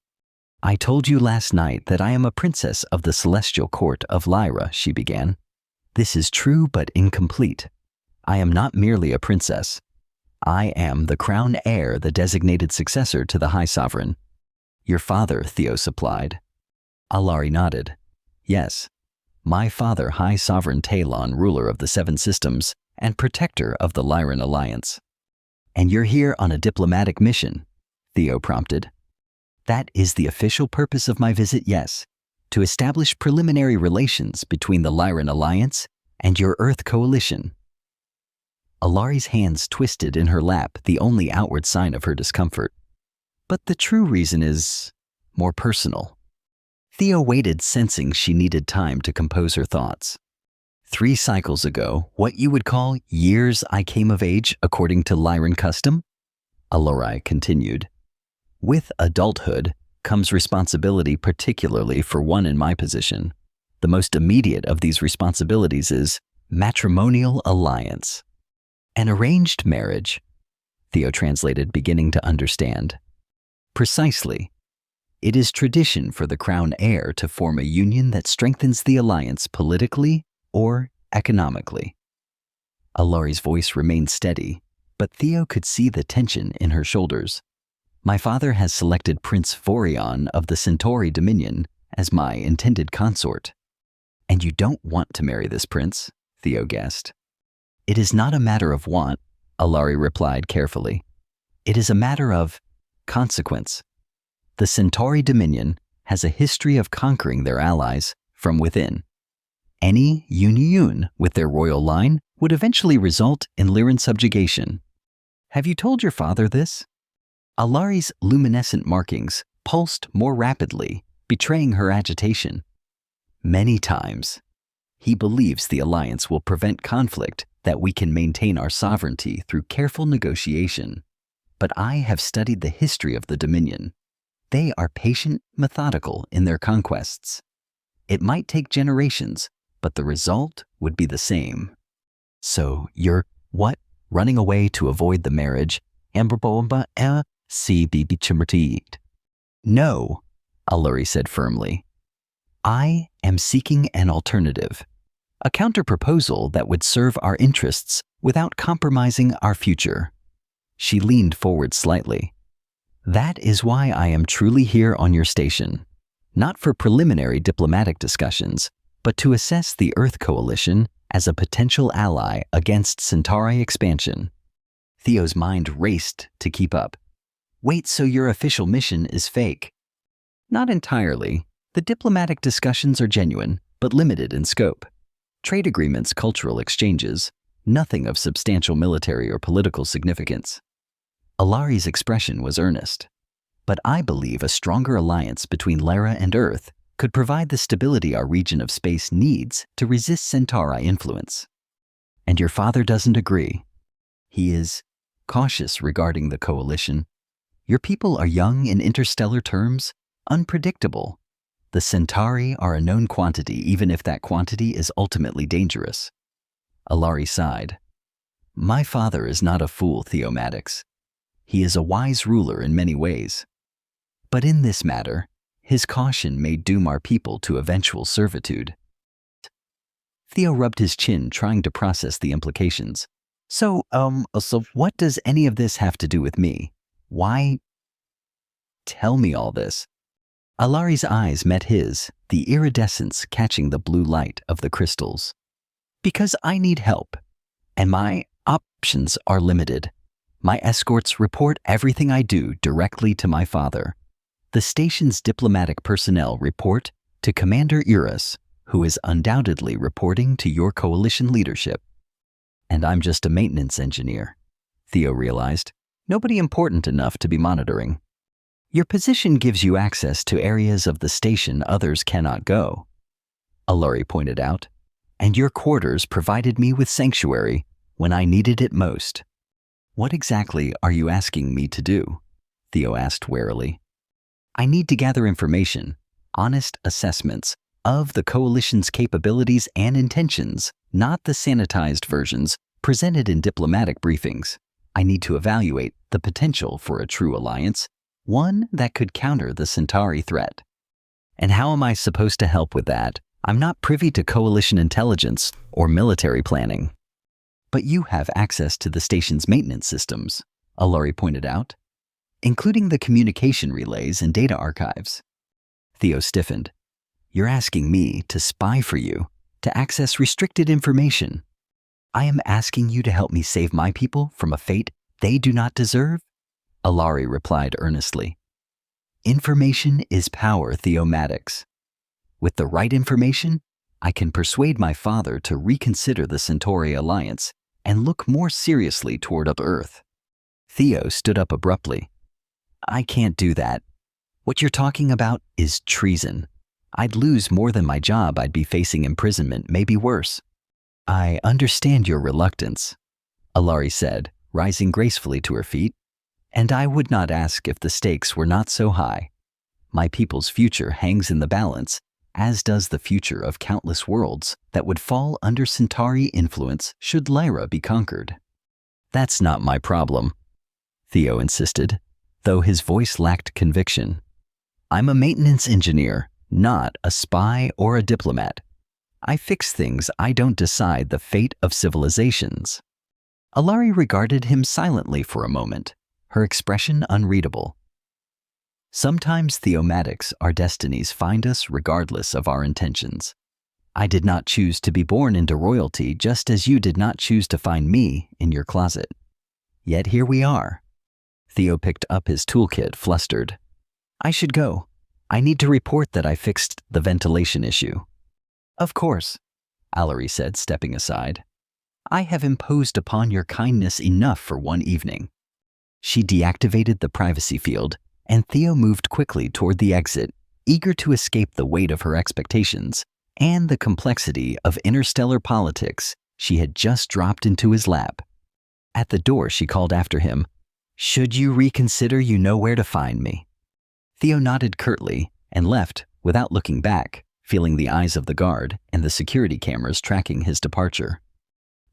Speaker 1: I told you last night that I am a princess of the celestial court of Lyra, she began. This is true but incomplete. I am not merely a princess. I am the crown heir, the designated successor to the High Sovereign. Your father, Theo supplied. Alari nodded. Yes, my father, High Sovereign Talon, ruler of the Seven Systems and protector of the Lyran Alliance. And you're here on a diplomatic mission, Theo prompted. That is the official purpose of my visit, yes, to establish preliminary relations between the Lyran Alliance and your Earth Coalition. Alari's hands twisted in her lap, the only outward sign of her discomfort. But the true reason is more personal. Theo waited, sensing she needed time to compose her thoughts. 3 cycles ago, what you would call years I came of age according to Lyran custom? Alari continued. With adulthood comes responsibility, particularly for one in my position. The most immediate of these responsibilities is matrimonial alliance. An arranged marriage, Theo translated, beginning to understand. Precisely. It is tradition for the crown heir to form a union that strengthens the alliance politically or economically. Alari's voice remained steady, but Theo could see the tension in her shoulders. My father has selected Prince Vorion of the Centauri Dominion as my intended consort. And you don't want to marry this prince, Theo guessed. It is not a matter of want, Alari replied carefully. It is a matter of consequence. The Centauri Dominion has a history of conquering their allies from within. Any union with their royal line would eventually result in Lyran subjugation. Have you told your father this? Alari's luminescent markings pulsed more rapidly, betraying her agitation. Many times. He believes the alliance will prevent conflict, that we can maintain our sovereignty through careful negotiation. But I have studied the history of the Dominion. They are patient, methodical in their conquests. It might take generations, but the result would be the same. So you're, what? Running away to avoid the marriage? No, Alari said firmly. I am seeking an alternative, a counter-proposal that would serve our interests without compromising our future. She leaned forward slightly. That is why I am truly here on your station, not for preliminary diplomatic discussions, but to assess the Earth Coalition as a potential ally against Centauri expansion. Theo's mind raced to keep up. Wait, so your official mission is fake? Not entirely. The diplomatic discussions are genuine, but limited in scope. Trade agreements, cultural exchanges, nothing of substantial military or political significance. Alari's expression was earnest. But I believe a stronger alliance between Lyra and Earth could provide the stability our region of space needs to resist Centauri influence. And your father doesn't agree. He is cautious regarding the coalition. Your people are young in interstellar terms, unpredictable. The Centauri are a known quantity, even if that quantity is ultimately dangerous. Alari sighed. My father is not a fool, Theo Maddox. He is a wise ruler in many ways. But in this matter, his caution may doom our people to eventual servitude. Theo rubbed his chin, trying to process the implications. So what does any of this have to do with me? Why? Tell me all this. Alari's eyes met his, the iridescence catching the blue light of the crystals. Because I need help, and my options are limited. My escorts report everything I do directly to my father. The station's diplomatic personnel report to Commander Eurus, who is undoubtedly reporting to your coalition leadership. And I'm just a maintenance engineer, Theo realized. Nobody important enough to be monitoring. Your position gives you access to areas of the station others cannot go, Alari pointed out, and your quarters provided me with sanctuary when I needed it most. What exactly are you asking me to do? Theo asked warily. I need to gather information, honest assessments of the coalition's capabilities and intentions, not the sanitized versions presented in diplomatic briefings. I need to evaluate the potential for a true alliance, one that could counter the Centauri threat. And how am I supposed to help with that? I'm not privy to coalition intelligence or military planning. But you have access to the station's maintenance systems, Alari pointed out, including the communication relays and data archives. Theo stiffened. You're asking me to spy for you, to access restricted information. I am asking you to help me save my people from a fate they do not deserve? Alari replied earnestly. Information is power, Theo Maddox. With the right information, I can persuade my father to reconsider the Centauri alliance and look more seriously toward Earth. Theo stood up abruptly. I can't do that. What you're talking about is treason. I'd lose more than my job. I'd be facing imprisonment, maybe worse. I understand your reluctance, Alari said, rising gracefully to her feet, and I would not ask if the stakes were not so high. My people's future hangs in the balance, as does the future of countless worlds that would fall under Centauri influence should Lyra be conquered. That's not my problem, Theo insisted, though his voice lacked conviction. I'm a maintenance engineer, not a spy or a diplomat. I fix things, I don't decide the fate of civilizations. Alari regarded him silently for a moment, her expression unreadable. Sometimes, Theo Maddox, our destinies find us regardless of our intentions. I did not choose to be born into royalty, just as you did not choose to find me in your closet. Yet here we are. Theo picked up his toolkit, flustered. I should go. I need to report that I fixed the ventilation issue. Of course, Alari said, stepping aside. I have imposed upon your kindness enough for one evening. She deactivated the privacy field, and Theo moved quickly toward the exit, eager to escape the weight of her expectations and the complexity of interstellar politics she had just dropped into his lap. At the door, she called after him, Should you reconsider, you know where to find me. Theo nodded curtly and left without looking back, feeling the eyes of the guard and the security cameras tracking his departure.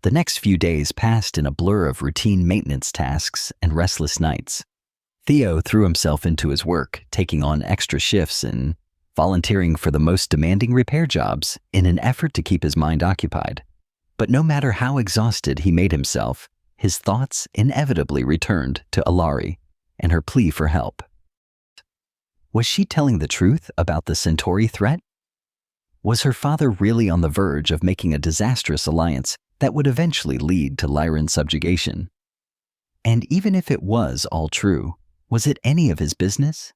Speaker 1: The next few days passed in a blur of routine maintenance tasks and restless nights. Theo threw himself into his work, taking on extra shifts and volunteering for the most demanding repair jobs in an effort to keep his mind occupied. But no matter how exhausted he made himself, his thoughts inevitably returned to Alari and her plea for help. Was she telling the truth about the Centauri threat? Was her father really on the verge of making a disastrous alliance that would eventually lead to Lyran subjugation? And even if it was all true, was it any of his business?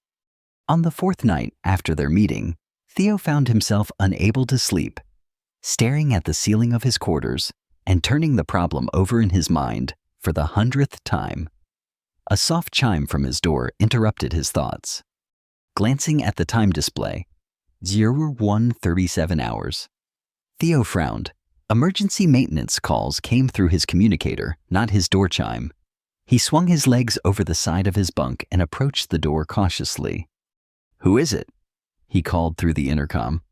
Speaker 1: On the fourth night after their meeting, Theo found himself unable to sleep, staring at the ceiling of his quarters and turning the problem over in his mind for the 100th time. A soft chime from his door interrupted his thoughts. Glancing at the time display, 01:37 hours. Theo frowned. Emergency maintenance calls came through his communicator, not his door chime. He swung his legs over the side of his bunk and approached the door cautiously. Who is it? He called through the intercom.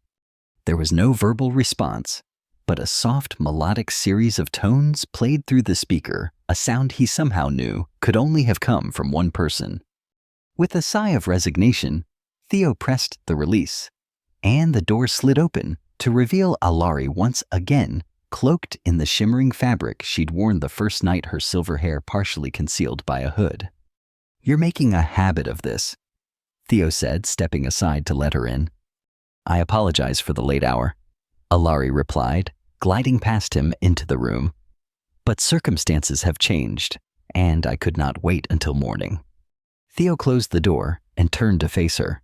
Speaker 1: There was no verbal response, but a soft, melodic series of tones played through the speaker, a sound he somehow knew could only have come from one person. With a sigh of resignation, Theo pressed the release, and the door slid open to reveal Alari once again, cloaked in the shimmering fabric she'd worn the first night, her silver hair partially concealed by a hood. You're making a habit of this, Theo said, stepping aside to let her in. I apologize for the late hour, Alari replied, gliding past him into the room. But circumstances have changed, and I could not wait until morning. Theo closed the door and turned to face her.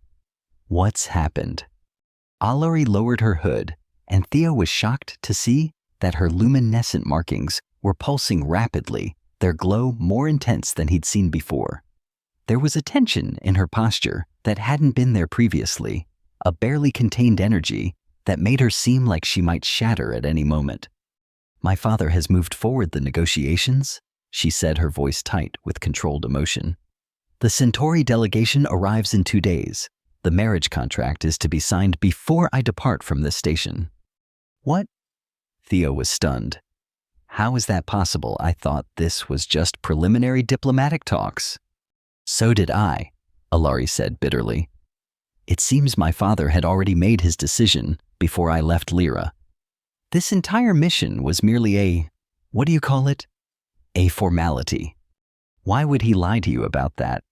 Speaker 1: What's happened? Alari lowered her hood, and Theo was shocked to see that her luminescent markings were pulsing rapidly, their glow more intense than he'd seen before. There was a tension in her posture that hadn't been there previously, a barely contained energy that made her seem like she might shatter at any moment. My father has moved forward the negotiations, she said, her voice tight with controlled emotion. The Centauri delegation arrives in 2 days. The marriage contract is to be signed before I depart from this station. What? Theo was stunned. How is that possible? I thought this was just preliminary diplomatic talks. So did I, Alari said bitterly. It seems my father had already made his decision before I left Lyra. This entire mission was merely what do you call it? A formality. Why would he lie to you about that?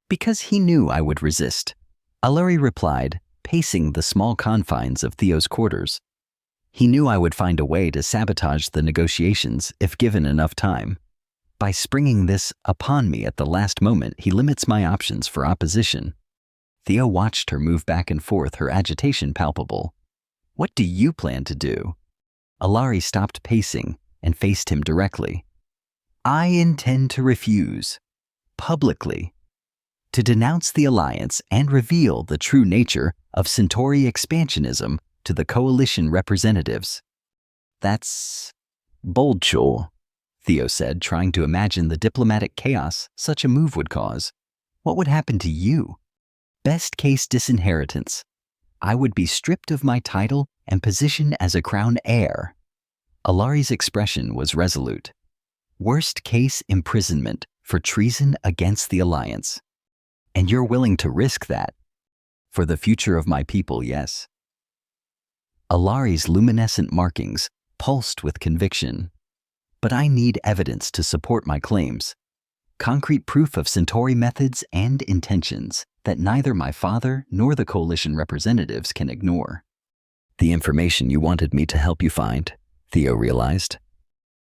Speaker 1: Because he knew I would resist, Alari replied, pacing the small confines of Theo's quarters. He knew I would find a way to sabotage the negotiations if given enough time. By springing this upon me at the last moment, he limits my options for opposition. Theo watched her move back and forth, her agitation palpable. What do you plan to do? Alari stopped pacing and faced him directly. I intend to refuse, publicly, to denounce the alliance and reveal the true nature of Centauri expansionism to the coalition representatives. That's bold, Chol, Theo said, trying to imagine the diplomatic chaos such a move would cause. What would happen to you? Best case disinheritance. I would be stripped of my title and position as a crown heir. Alari's expression was resolute. Worst case imprisonment for treason against the alliance. And you're willing to risk that? For the future of my people, yes. Alari's luminescent markings pulsed with conviction. But I need evidence to support my claims. Concrete proof of Centauri methods and intentions that neither my father nor the coalition representatives can ignore. The information you wanted me to help you find, Theo realized.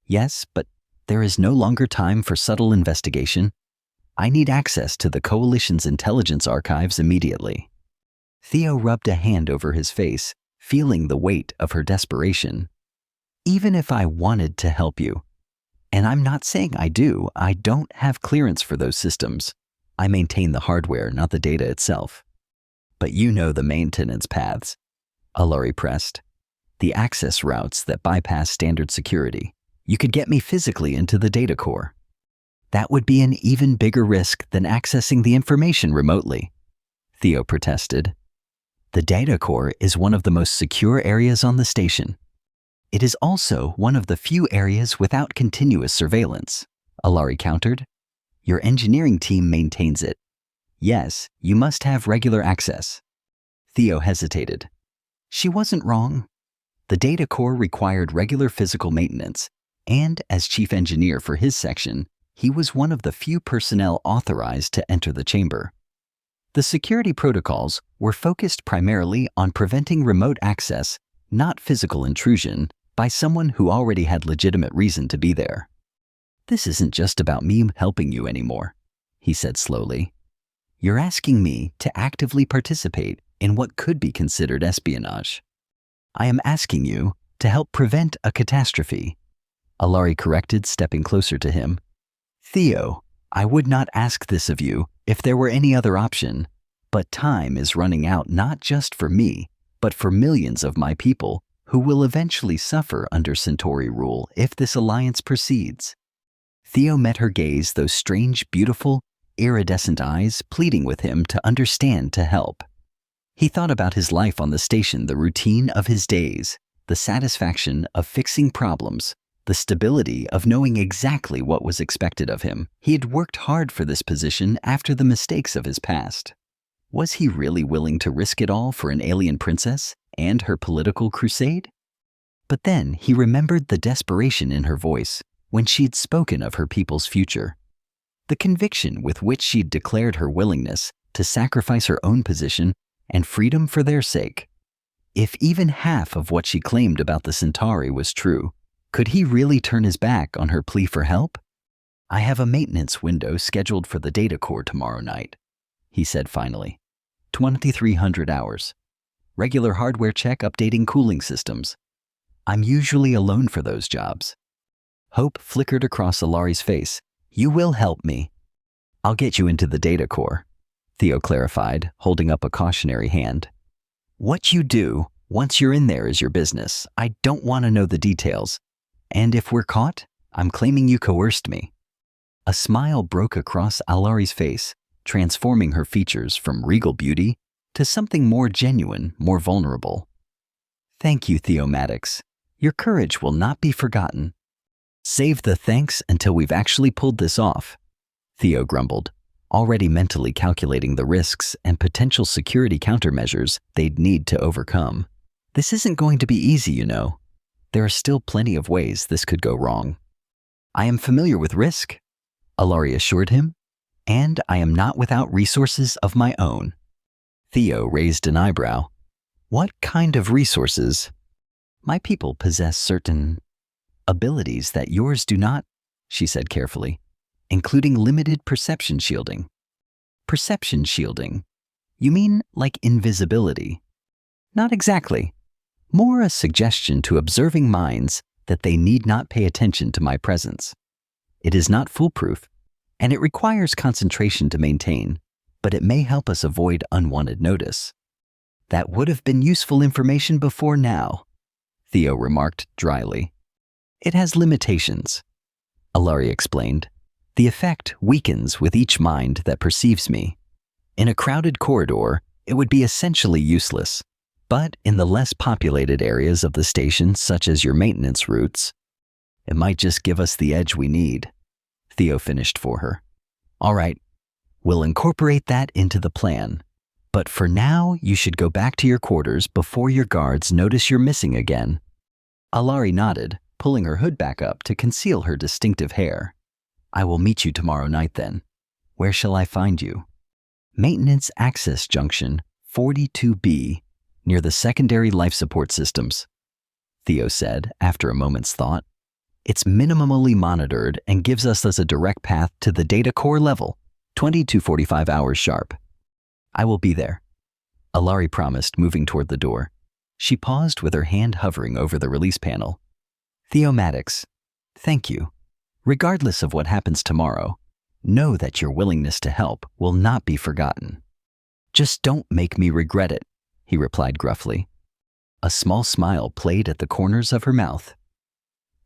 Speaker 1: Yes, but there is no longer time for subtle investigation. I need access to the coalition's intelligence archives immediately. Theo rubbed a hand over his face, feeling the weight of her desperation. Even if I wanted to help you, and I'm not saying I do, I don't have clearance for those systems. I maintain the hardware, not the data itself. But you know the maintenance paths, Alari pressed. The access routes that bypass standard security. You could get me physically into the data core. That would be an even bigger risk than accessing the information remotely, Theo protested. The data core is one of the most secure areas on the station. It is also one of the few areas without continuous surveillance, Alari countered. Your engineering team maintains it. Yes, you must have regular access. Theo hesitated. She wasn't wrong. The data core required regular physical maintenance, and as chief engineer for his section, he was one of the few personnel authorized to enter the chamber. The security protocols were focused primarily on preventing remote access, not physical intrusion, by someone who already had legitimate reason to be there. This isn't just about me helping you anymore, he said slowly. You're asking me to actively participate in what could be considered espionage. I am asking you to help prevent a catastrophe, Alari corrected, stepping closer to him. Theo, I would not ask this of you if there were any other option, but time is running out not just for me, but for millions of my people who will eventually suffer under Centauri rule if this alliance proceeds. Theo met her gaze, those strange, beautiful, iridescent eyes pleading with him to understand, to help. He thought about his life on the station, the routine of his days, the satisfaction of fixing problems, the stability of knowing exactly what was expected of him. He had worked hard for this position after the mistakes of his past. Was he really willing to risk it all for an alien princess and her political crusade? But then he remembered the desperation in her voice when she'd spoken of her people's future. The conviction with which she'd declared her willingness to sacrifice her own position and freedom for their sake. If even half of what she claimed about the Centauri was true, could he really turn his back on her plea for help? I have a maintenance window scheduled for the data core tomorrow night, he said finally. 2,300 hours. Regular hardware check updating cooling systems. I'm usually alone for those jobs. Hope flickered across Alari's face. You will help me. I'll get you into the data core, Theo clarified, holding up a cautionary hand. What you do once you're in there is your business. I don't want to know the details. And if we're caught, I'm claiming you coerced me. A smile broke across Alari's face, transforming her features from regal beauty to something more genuine, more vulnerable. Thank you, Theo Maddox. Your courage will not be forgotten. Save the thanks until we've actually pulled this off, Theo grumbled. already mentally calculating the risks and potential security countermeasures they'd need to overcome. This isn't going to be easy, you know. There are still plenty of ways this could go wrong. I am familiar with risk, Alari assured him, and I am not without resources of my own. Theo raised an eyebrow. What kind of resources? My people possess certain abilities that yours do not, she said carefully, including limited perception shielding. Perception shielding? You mean like invisibility? Not exactly. More a suggestion to observing minds that they need not pay attention to my presence. It is not foolproof, and it requires concentration to maintain, but it may help us avoid unwanted notice. That would have been useful information before now, Theo remarked dryly. It has limitations, Alari explained. The effect weakens with each mind that perceives me. In a crowded corridor, it would be essentially useless, but in the less populated areas of the station, such as your maintenance routes, it might just give us the edge we need, Theo finished for her. All right, we'll incorporate that into the plan. But for now, you should go back to your quarters before your guards notice you're missing again. Alari nodded, pulling her hood back up to conceal her distinctive hair. I will meet you tomorrow night then. Where shall I find you? Maintenance Access Junction 42B, near the secondary life support systems, Theo said after a moment's thought. It's minimally monitored and gives us a direct path to the data core level, 20 to 45 hours sharp. I will be there, Alari promised, moving toward the door. She paused with her hand hovering over the release panel. Theo Maddox, thank you. Regardless of what happens tomorrow, know that your willingness to help will not be forgotten. Just don't make me regret it, he replied gruffly. A small smile played at the corners of her mouth.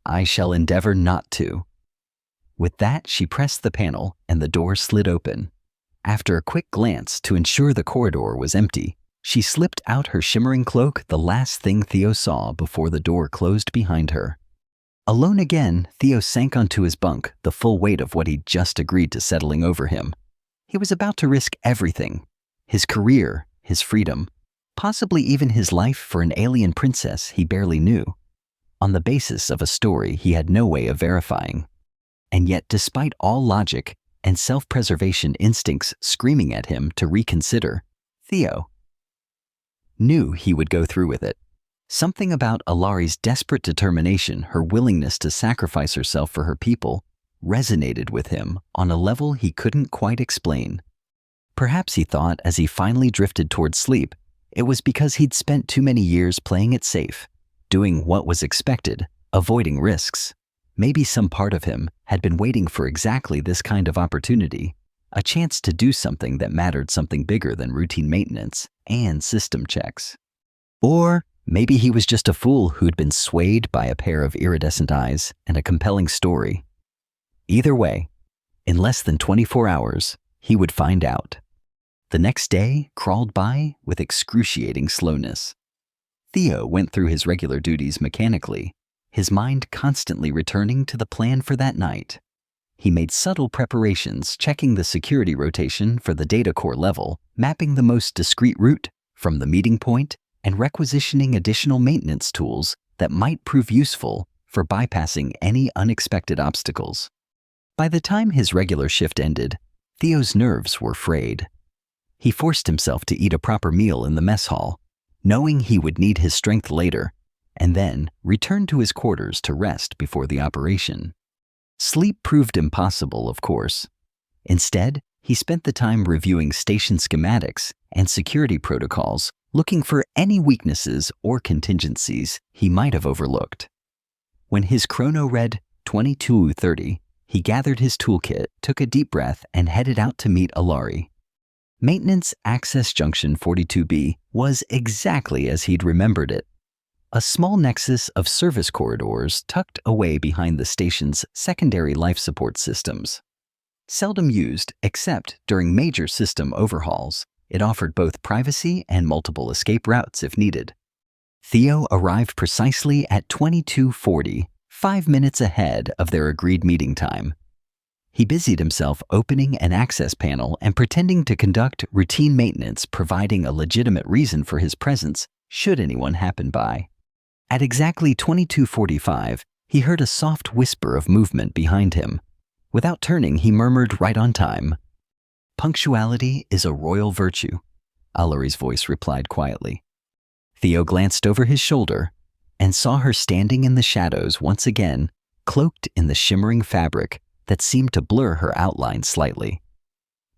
Speaker 1: I shall endeavor not to. With that, she pressed the panel and the door slid open. After a quick glance to ensure the corridor was empty, she slipped out her shimmering cloak, the last thing Theo saw before the door closed behind her. Alone again, Theo sank onto his bunk, the full weight of what he'd just agreed to settling over him. He was about to risk everything: his career, his freedom, possibly even his life for an alien princess he barely knew, on the basis of a story he had no way of verifying. And yet, despite all logic and self-preservation instincts screaming at him to reconsider, Theo knew he would go through with it. Something about Alari's desperate determination, her willingness to sacrifice herself for her people, resonated with him on a level he couldn't quite explain. Perhaps he thought, as he finally drifted toward sleep, it was because he'd spent too many years playing it safe, doing what was expected, avoiding risks. Maybe some part of him had been waiting for exactly this kind of opportunity, a chance to do something that mattered, something bigger than routine maintenance and system checks. Or maybe he was just a fool who'd been swayed by a pair of iridescent eyes and a compelling story. Either way, in less than 24 hours, he would find out. The next day crawled by with excruciating slowness. Theo went through his regular duties mechanically, his mind constantly returning to the plan for that night. He made subtle preparations, checking the security rotation for the data core level, mapping the most discreet route from the meeting point, and requisitioning additional maintenance tools that might prove useful for bypassing any unexpected obstacles. By the time his regular shift ended, Theo's nerves were frayed. He forced himself to eat a proper meal in the mess hall, knowing he would need his strength later, and then returned to his quarters to rest before the operation. Sleep proved impossible, of course. Instead, he spent the time reviewing station schematics and security protocols, looking for any weaknesses or contingencies he might have overlooked. When his chrono read 22:30, he gathered his toolkit, took a deep breath, and headed out to meet Alari. Maintenance Access Junction 42B was exactly as he'd remembered it. A small nexus of service corridors tucked away behind the station's secondary life support systems. Seldom used except during major system overhauls, it offered both privacy and multiple escape routes if needed. Theo arrived precisely at 22:40, 5 minutes ahead of their agreed meeting time. He busied himself opening an access panel and pretending to conduct routine maintenance, providing a legitimate reason for his presence should anyone happen by. At exactly 22:45, he heard a soft whisper of movement behind him. Without turning, he murmured right on time. "Punctuality is a royal virtue," Alari's voice replied quietly. Theo glanced over his shoulder and saw her standing in the shadows once again, cloaked in the shimmering fabric that seemed to blur her outline slightly.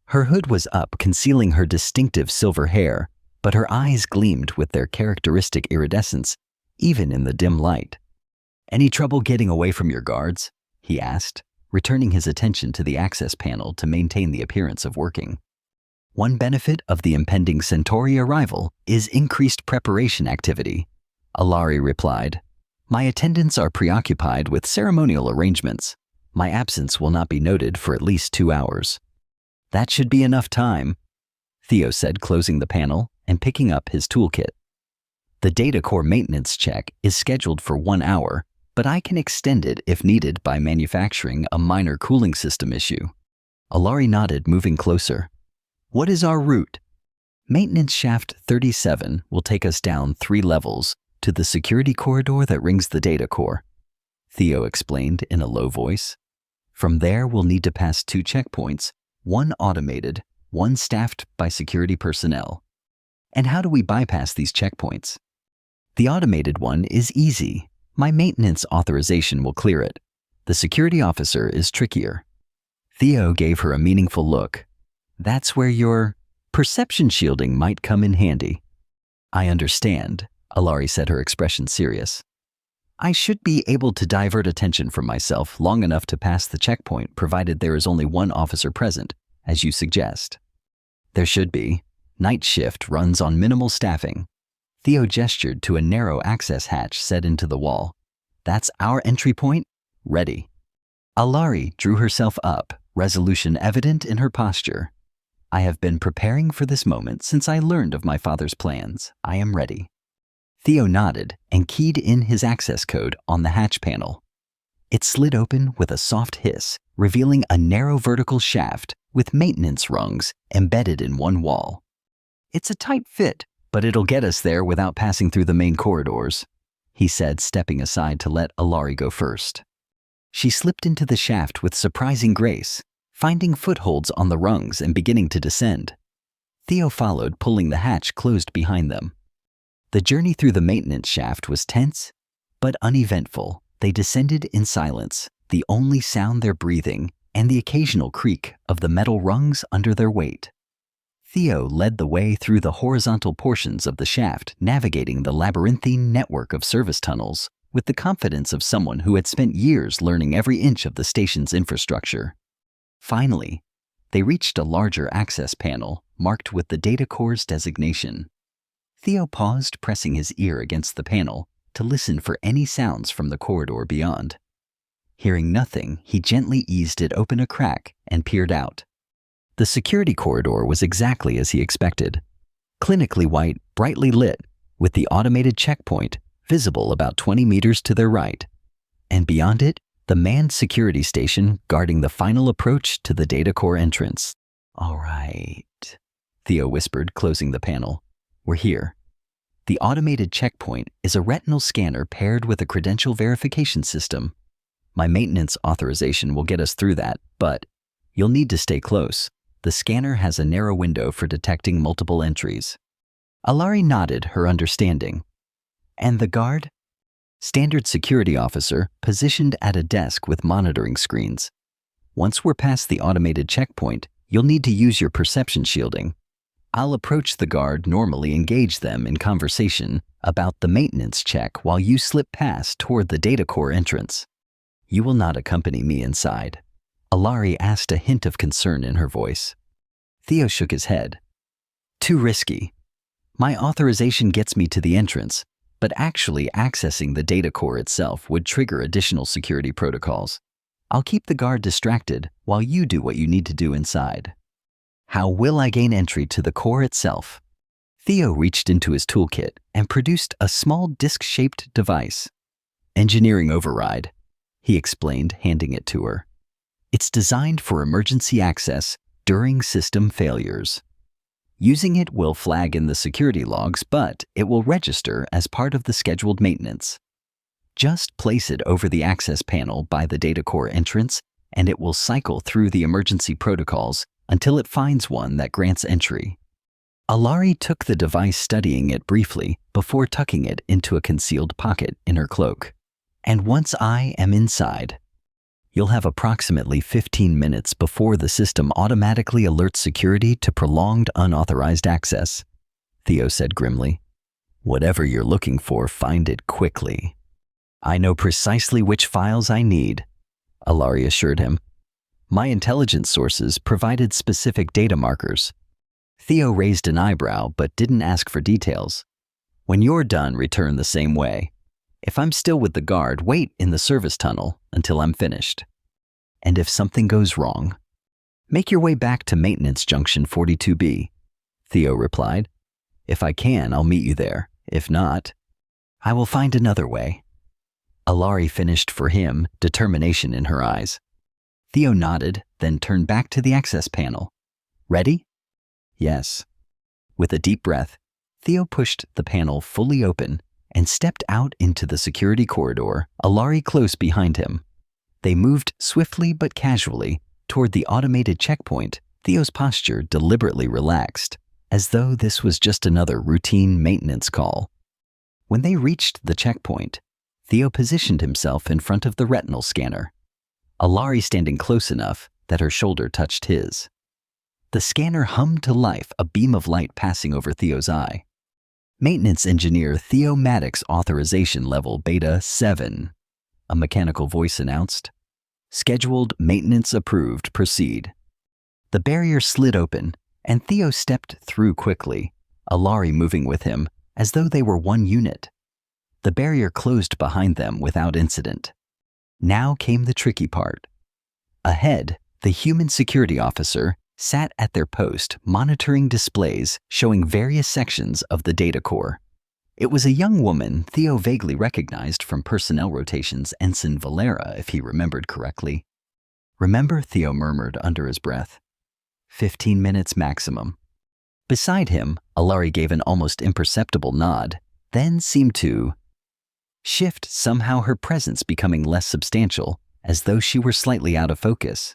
Speaker 1: Her hood was up, concealing her distinctive silver hair, but her eyes gleamed with their characteristic iridescence, even in the dim light. "Any trouble getting away from your guards?" he asked, returning his attention to the access panel to maintain the appearance of working. "One benefit of the impending Centauri arrival is increased preparation activity," Alari replied. "My attendants are preoccupied with ceremonial arrangements. My absence will not be noted for at least 2 hours." "That should be enough time," Theo said, closing the panel and picking up his toolkit. "The data core maintenance check is scheduled for 1 hour, but I can extend it if needed by manufacturing a minor cooling system issue." Alari nodded, moving closer. "What is our route?" "Maintenance shaft 37 will take us down 3 levels to the security corridor that rings the data core," Theo explained in a low voice. "From there, we'll need to pass 2 checkpoints, one automated, one staffed by security personnel." "And how do we bypass these checkpoints?" "The automated one is easy. My maintenance authorization will clear it. The security officer is trickier." Theo gave her a meaningful look. "That's where your perception shielding might come in handy." "I understand," Alari said, her expression serious. "I should be able to divert attention from myself long enough to pass the checkpoint, provided there is only one officer present, as you suggest." "There should be. Night shift runs on minimal staffing." Theo gestured to a narrow access hatch set into the wall. "That's our entry point. Ready." Alari drew herself up, resolution evident in her posture. "I have been preparing for this moment since I learned of my father's plans. I am ready." Theo nodded and keyed in his access code on the hatch panel. It slid open with a soft hiss, revealing a narrow vertical shaft with maintenance rungs embedded in one wall. "It's a tight fit, but it'll get us there without passing through the main corridors," he said, stepping aside to let Alari go first. She slipped into the shaft with surprising grace, finding footholds on the rungs and beginning to descend. Theo followed, pulling the hatch closed behind them. The journey through the maintenance shaft was tense, but uneventful. They descended in silence, the only sound their breathing and the occasional creak of the metal rungs under their weight. Theo led the way through the horizontal portions of the shaft, navigating the labyrinthine network of service tunnels with the confidence of someone who had spent years learning every inch of the station's infrastructure. Finally, they reached a larger access panel marked with the data core's designation. Theo paused, pressing his ear against the panel to listen for any sounds from the corridor beyond. Hearing nothing, he gently eased it open a crack and peered out. The security corridor was exactly as he expected. Clinically white, brightly lit, with the automated checkpoint visible about 20 meters to their right. And beyond it, the manned security station guarding the final approach to the data core entrance. "All right," Theo whispered, closing the panel. "We're here." The automated checkpoint is a retinal scanner paired with a credential verification system. My maintenance authorization will get us through that, but you'll need to stay close. The scanner has a narrow window for detecting multiple entries. Alari nodded her understanding. "And the guard?" "Standard security officer positioned at a desk with monitoring screens. Once we're past the automated checkpoint, you'll need to use your perception shielding. I'll approach the guard, normally engage them in conversation about the maintenance check while you slip past toward the data core entrance." "You will not accompany me inside?" Alari asked, a hint of concern in her voice. Theo shook his head. "Too risky. My authorization gets me to the entrance, but actually accessing the data core itself would trigger additional security protocols. I'll keep the guard distracted while you do what you need to do inside." "How will I gain entry to the core itself?" Theo reached into his toolkit and produced a small disc-shaped device. "Engineering override," he explained, handing it to her. It's designed for emergency access during system failures. Using it will flag in the security logs, but it will register as part of the scheduled maintenance. Just place it over the access panel by the data core entrance, and it will cycle through the emergency protocols until it finds one that grants entry. Alari took the device, studying it briefly before tucking it into a concealed pocket in her cloak. And once I am inside, you'll have approximately 15 minutes before the system automatically alerts security to prolonged unauthorized access, Theo said grimly. Whatever you're looking for, find it quickly. I know precisely which files I need, Alari assured him. My intelligence sources provided specific data markers. Theo raised an eyebrow but didn't ask for details. When you're done, return the same way. If I'm still with the guard, wait in the service tunnel until I'm finished. And if something goes wrong, make your way back to Maintenance Junction 42B, Theo replied. If I can, I'll meet you there. If not, I will find another way. Alari finished for him, determination in her eyes. Theo nodded, then turned back to the access panel. Ready? Yes. With a deep breath, Theo pushed the panel fully open and stepped out into the security corridor, Alari close behind him. They moved swiftly but casually toward the automated checkpoint, Theo's posture deliberately relaxed, as though this was just another routine maintenance call. When they reached the checkpoint, Theo positioned himself in front of the retinal scanner, Alari standing close enough that her shoulder touched his. The scanner hummed to life, a beam of light passing over Theo's eye. Maintenance Engineer Theo Maddox Authorization Level Beta 7, a mechanical voice announced. Scheduled maintenance approved, proceed. The barrier slid open, and Theo stepped through quickly, Alari moving with him as though they were one unit. The barrier closed behind them without incident. Now came the tricky part. Ahead, the human security officer sat at their post, monitoring displays showing various sections of the data core. It was a young woman Theo vaguely recognized from personnel rotations, Ensign Valera, if he remembered correctly. Remember, Theo murmured under his breath. 15 minutes maximum. Beside him, Alari gave an almost imperceptible nod, then seemed to shift, somehow her presence becoming less substantial, as though she were slightly out of focus.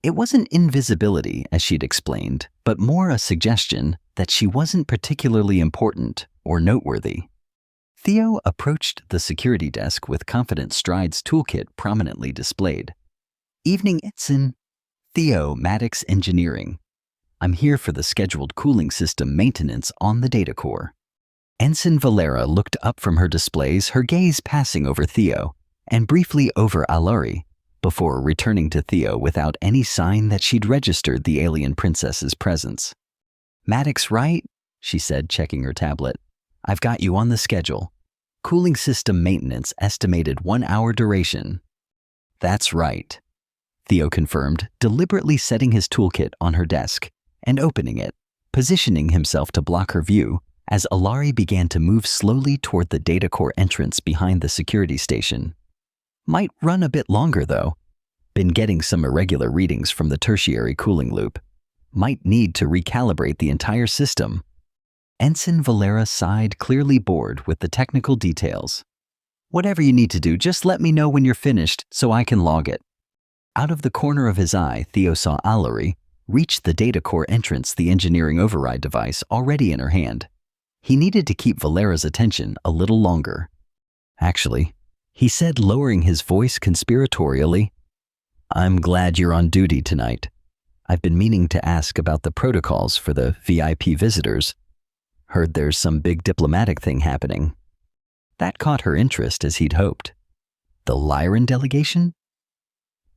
Speaker 1: It wasn't invisibility, as she'd explained, but more a suggestion that she wasn't particularly important or noteworthy. Theo approached the security desk with confident strides, toolkit prominently displayed. Evening, Ensign. Theo Maddox Engineering. I'm here for the scheduled cooling system maintenance on the data core. Ensign Valera looked up from her displays, her gaze passing over Theo and briefly over Alari, before returning to Theo without any sign that she'd registered the alien princess's presence. Maddox, right? She said, checking her tablet. I've got you on the schedule. Cooling system maintenance estimated 1 hour duration. That's right, Theo confirmed, deliberately setting his toolkit on her desk and opening it, positioning himself to block her view as Alari began to move slowly toward the data core entrance behind the security station. Might run a bit longer, though. Been getting some irregular readings from the tertiary cooling loop. Might need to recalibrate the entire system. Ensign Valera sighed, clearly bored with the technical details. Whatever you need to do, just let me know when you're finished so I can log it. Out of the corner of his eye, Theo saw Alari reach the data core entrance, the engineering override device already in her hand. He needed to keep Valera's attention a little longer. Actually, he said, lowering his voice conspiratorially, I'm glad you're on duty tonight. I've been meaning to ask about the protocols for the VIP visitors. Heard there's some big diplomatic thing happening. That caught her interest as he'd hoped. The Lyran delegation?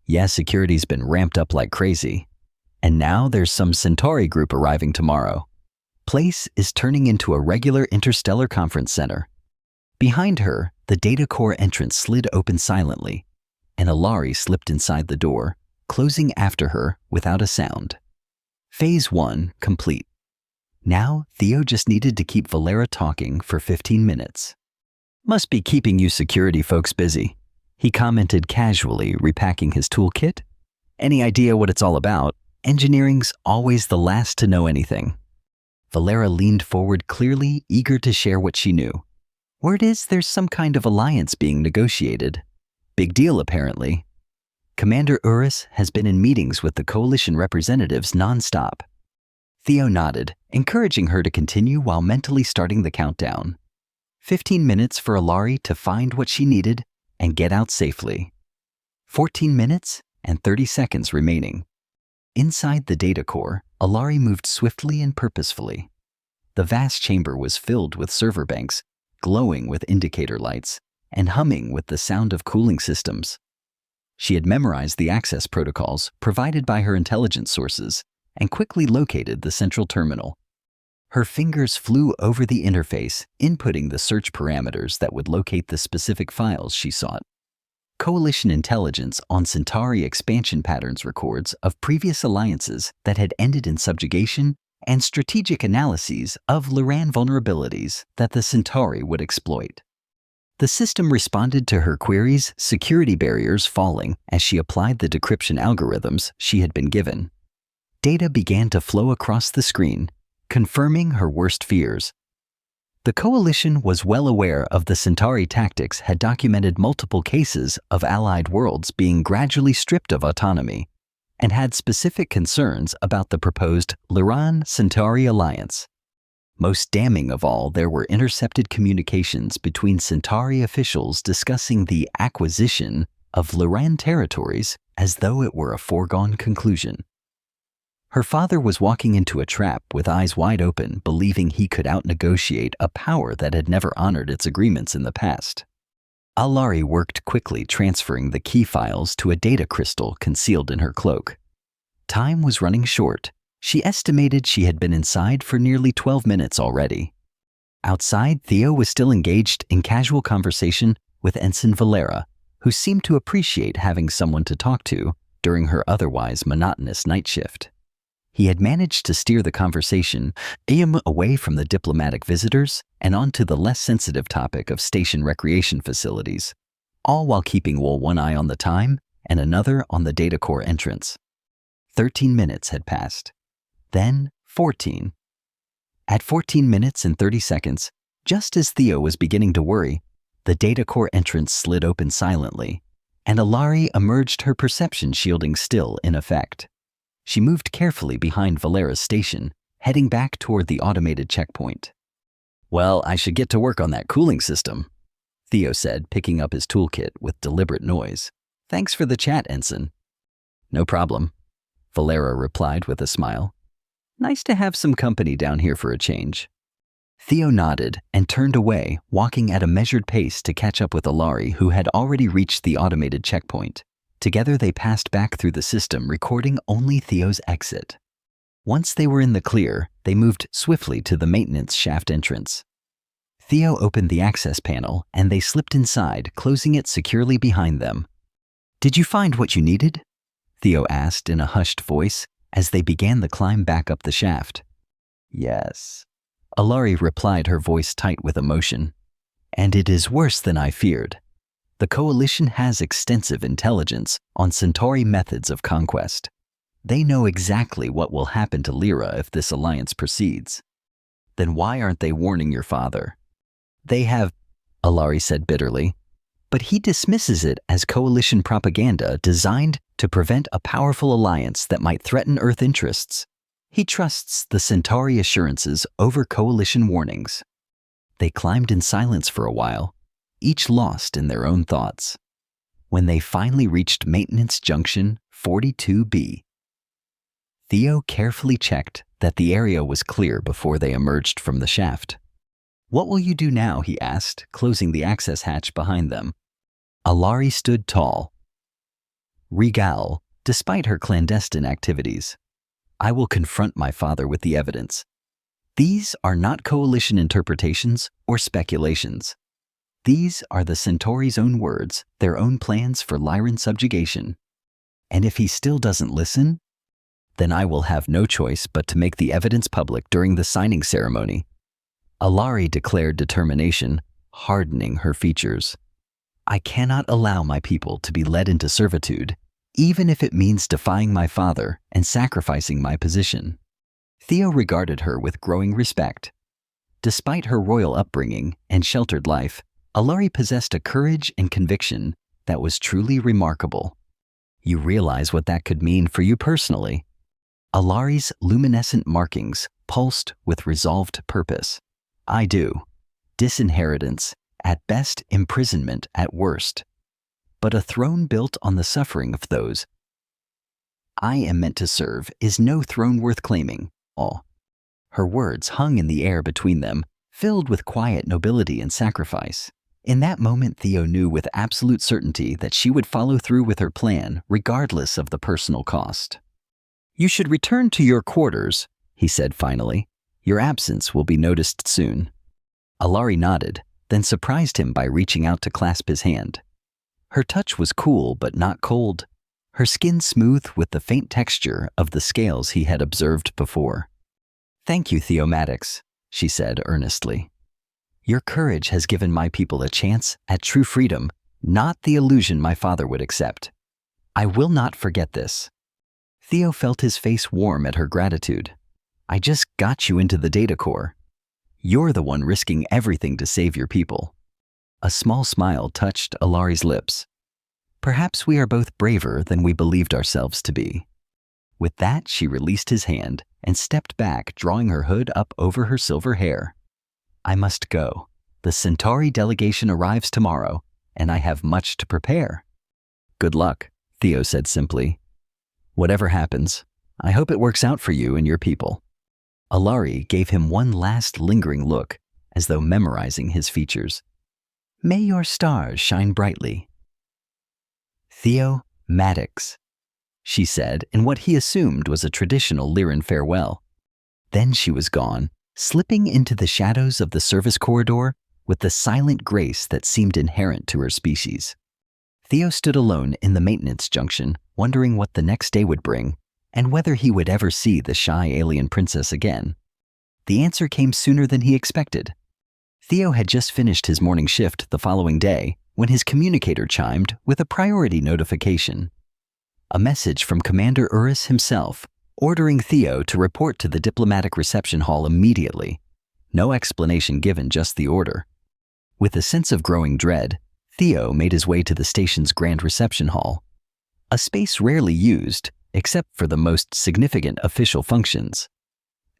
Speaker 1: Yeah, security's been ramped up like crazy. And now there's some Centauri group arriving tomorrow. Place is turning into a regular interstellar conference center. Behind her, the data core entrance slid open silently, and Alari slipped inside the door, closing after her without a sound. Phase 1 complete. Now, Theo just needed to keep Valera talking for 15 minutes. Must be keeping you security folks busy, he commented casually, repacking his toolkit. Any idea what it's all about? Engineering's always the last to know anything. Valera leaned forward, clearly eager to share what she knew. Word is there's some kind of alliance being negotiated. Big deal, apparently. Commander Urus has been in meetings with the coalition representatives nonstop. Theo nodded, encouraging her to continue while mentally starting the countdown. 15 minutes for Alari to find what she needed and get out safely. 14 minutes and 30 seconds remaining. Inside the data core, Alari moved swiftly and purposefully. The vast chamber was filled with server banks, glowing with indicator lights, and humming with the sound of cooling systems. She had memorized the access protocols provided by her intelligence sources and quickly located the central terminal. Her fingers flew over the interface, inputting the search parameters that would locate the specific files she sought. Coalition intelligence on Centauri expansion patterns records of previous alliances that had ended in subjugation and strategic analyses of Lyran vulnerabilities that the Centauri would exploit. The system responded to her queries, security barriers falling as she applied the decryption algorithms she had been given. Data began to flow across the screen, confirming her worst fears. The Coalition was well aware of the Centauri tactics had documented multiple cases of allied worlds being gradually stripped of autonomy, and had specific concerns about the proposed Lyran-Centauri alliance. Most damning of all, there were intercepted communications between Centauri officials discussing the acquisition of Lyran territories as though it were a foregone conclusion. Her father was walking into a trap with eyes wide open, believing he could out-negotiate a power that had never honored its agreements in the past. Alari worked quickly, transferring the key files to a data crystal concealed in her cloak. Time was running short. She estimated she had been inside for nearly 12 minutes already. Outside, Theo was still engaged in casual conversation with Ensign Valera, who seemed to appreciate having someone to talk to during her otherwise monotonous night shift. He had managed to steer the conversation away from the diplomatic visitors and onto the less sensitive topic of station recreation facilities, all while keeping one eye on the time and another on the data core entrance. 13 minutes had passed. Then 14. At 14 minutes and 30 seconds, just as Theo was beginning to worry, the data core entrance slid open silently, and Alari emerged, her perception shielding still in effect. She moved carefully behind Valera's station, heading back toward the automated checkpoint. "Well, I should get to work on that cooling system," Theo said, picking up his toolkit with deliberate noise. "Thanks for the chat, Ensign." "No problem," Valera replied with a smile. "Nice to have some company down here for a change." Theo nodded and turned away, walking at a measured pace to catch up with Alari, who had already reached the automated checkpoint. Together they passed back through the system, recording only Theo's exit. Once they were in the clear, they moved swiftly to the maintenance shaft entrance. Theo opened the access panel, and they slipped inside, closing it securely behind them. "Did you find what you needed?" Theo asked in a hushed voice as they began the climb back up the shaft. "Yes," Alari replied, her voice tight with emotion. "And it is worse than I feared. The Coalition has extensive intelligence on Centauri methods of conquest. They know exactly what will happen to Lyra if this alliance proceeds. Then why aren't they warning your father?" "They have," Alari said bitterly, "but he dismisses it as Coalition propaganda designed to prevent a powerful alliance that might threaten Earth interests. He trusts the Centauri assurances over Coalition warnings." They climbed in silence for a while, each lost in their own thoughts. When they finally reached Maintenance Junction 42B, Theo carefully checked that the area was clear before they emerged from the shaft. "What will you do now?" he asked, closing the access hatch behind them. Alari stood tall. Regal, despite her clandestine activities. "I will confront my father with the evidence. These are not Coalition interpretations or speculations. These are the Centauri's own words, their own plans for Lyran subjugation. And if he still doesn't listen, then I will have no choice but to make the evidence public during the signing ceremony." Alari declared determination, hardening her features. "I cannot allow my people to be led into servitude, even if it means defying my father and sacrificing my position." Theo regarded her with growing respect. Despite her royal upbringing and sheltered life, Alari possessed a courage and conviction that was truly remarkable. "You realize what that could mean for you personally?" Alari's luminescent markings pulsed with resolved purpose. "I do. Disinheritance, at best imprisonment at worst. But a throne built on the suffering of those I am meant to serve is no throne worth claiming." All. Her words hung in the air between them, filled with quiet nobility and sacrifice. In that moment, Theo knew with absolute certainty that she would follow through with her plan, regardless of the personal cost. "You should return to your quarters," he said finally. "Your absence will be noticed soon." Alari nodded, then surprised him by reaching out to clasp his hand. Her touch was cool but not cold, her skin smooth with the faint texture of the scales he had observed before. "Thank you, Theo Maddox," she said earnestly. "Your courage has given my people a chance at true freedom, not the illusion my father would accept. I will not forget this." Theo felt his face warm at her gratitude. "I just got you into the data core. You're the one risking everything to save your people." A small smile touched Alari's lips. "Perhaps we are both braver than we believed ourselves to be." With that, she released his hand and stepped back, drawing her hood up over her silver hair. "I must go. The Centauri delegation arrives tomorrow, and I have much to prepare." "Good luck," Theo said simply. "Whatever happens, I hope it works out for you and your people." Alari gave him one last lingering look, as though memorizing his features. "May your stars shine brightly." "Theo Maddox," she said in what he assumed was a traditional Lyran farewell. Then she was gone, slipping into the shadows of the service corridor with the silent grace that seemed inherent to her species. Theo stood alone in the maintenance junction, wondering what the next day would bring and whether he would ever see the shy alien princess again. The answer came sooner than he expected. Theo had just finished his morning shift the following day when his communicator chimed with a priority notification. A message from Commander Urus himself, ordering Theo to report to the diplomatic reception hall immediately. No explanation given, just the order. With a sense of growing dread, Theo made his way to the station's grand reception hall, a space rarely used except for the most significant official functions.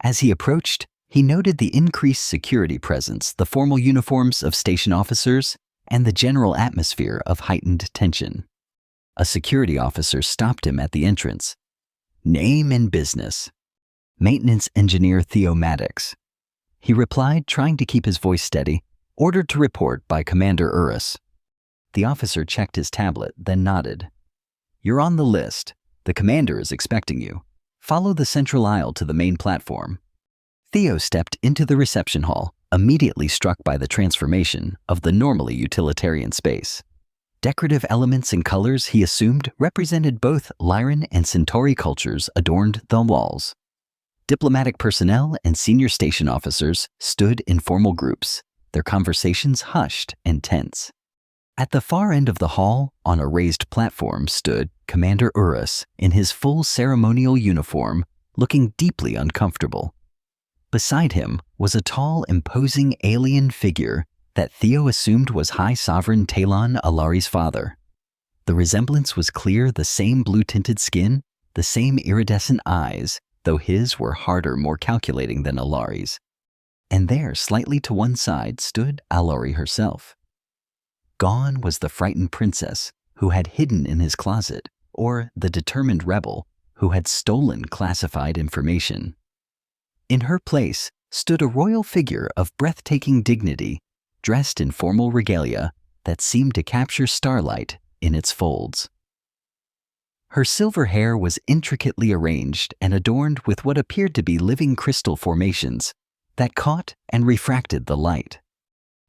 Speaker 1: As he approached, he noted the increased security presence, the formal uniforms of station officers, and the general atmosphere of heightened tension. A security officer stopped him at the entrance. "Name and business." "Maintenance Engineer Theo Maddox." He replied, trying to keep his voice steady, "Ordered to report by Commander Urus." The officer checked his tablet, then nodded. "You're on the list. The commander is expecting you. Follow the central aisle to the main platform." Theo stepped into the reception hall, immediately struck by the transformation of the normally utilitarian space. Decorative elements and colors he assumed represented both Lyran and Centauri cultures adorned the walls. Diplomatic personnel and senior station officers stood in formal groups, their conversations hushed and tense. At the far end of the hall, on a raised platform, stood Commander Urus in his full ceremonial uniform, looking deeply uncomfortable. Beside him was a tall, imposing alien figure that Theo assumed was High Sovereign Talon Alari's father. The resemblance was clear, the same blue-tinted skin, the same iridescent eyes, though his were harder, more calculating than Alari's. And there, slightly to one side, stood Alari herself. Gone was the frightened princess who had hidden in his closet, or the determined rebel who had stolen classified information. In her place stood a royal figure of breathtaking dignity, dressed in formal regalia that seemed to capture starlight in its folds. Her silver hair was intricately arranged and adorned with what appeared to be living crystal formations that caught and refracted the light.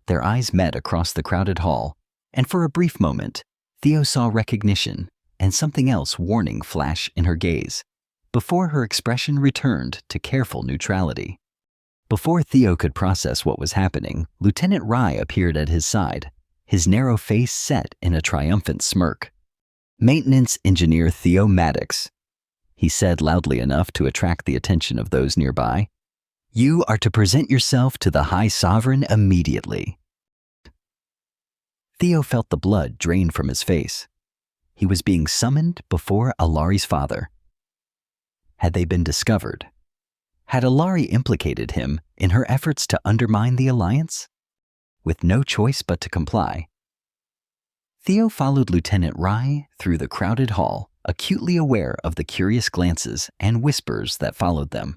Speaker 1: Their eyes met across the crowded hall, and for a brief moment, Theo saw recognition and something else warning flash in her gaze, before her expression returned to careful neutrality. Before Theo could process what was happening, Lieutenant Rai appeared at his side, his narrow face set in a triumphant smirk. Maintenance Engineer Theo Maddox, he said loudly enough to attract the attention of those nearby. You are to present yourself to the High Sovereign immediately. Theo felt the blood drain from his face. He was being summoned before Alari's father. Had they been discovered? Had Alari implicated him in her efforts to undermine the alliance? With no choice but to comply, Theo followed Lieutenant Rai through the crowded hall, acutely aware of the curious glances and whispers that followed them.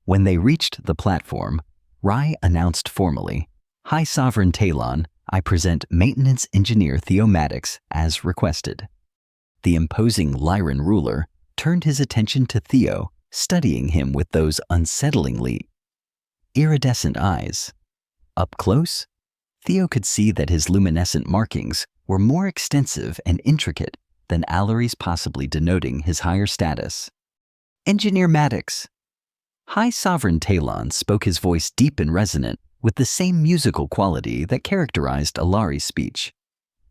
Speaker 1: When they reached the platform, Rai announced formally, High Sovereign Talon, I present Maintenance Engineer Theo Maddox as requested. The imposing Lyran ruler turned his attention to Theo, studying him with those unsettlingly iridescent eyes. Up close, Theo could see that his luminescent markings were more extensive and intricate than Alari's, possibly denoting his higher status. Engineer Maddox. High Sovereign Talon spoke, his voice deep and resonant with the same musical quality that characterized Alari's speech.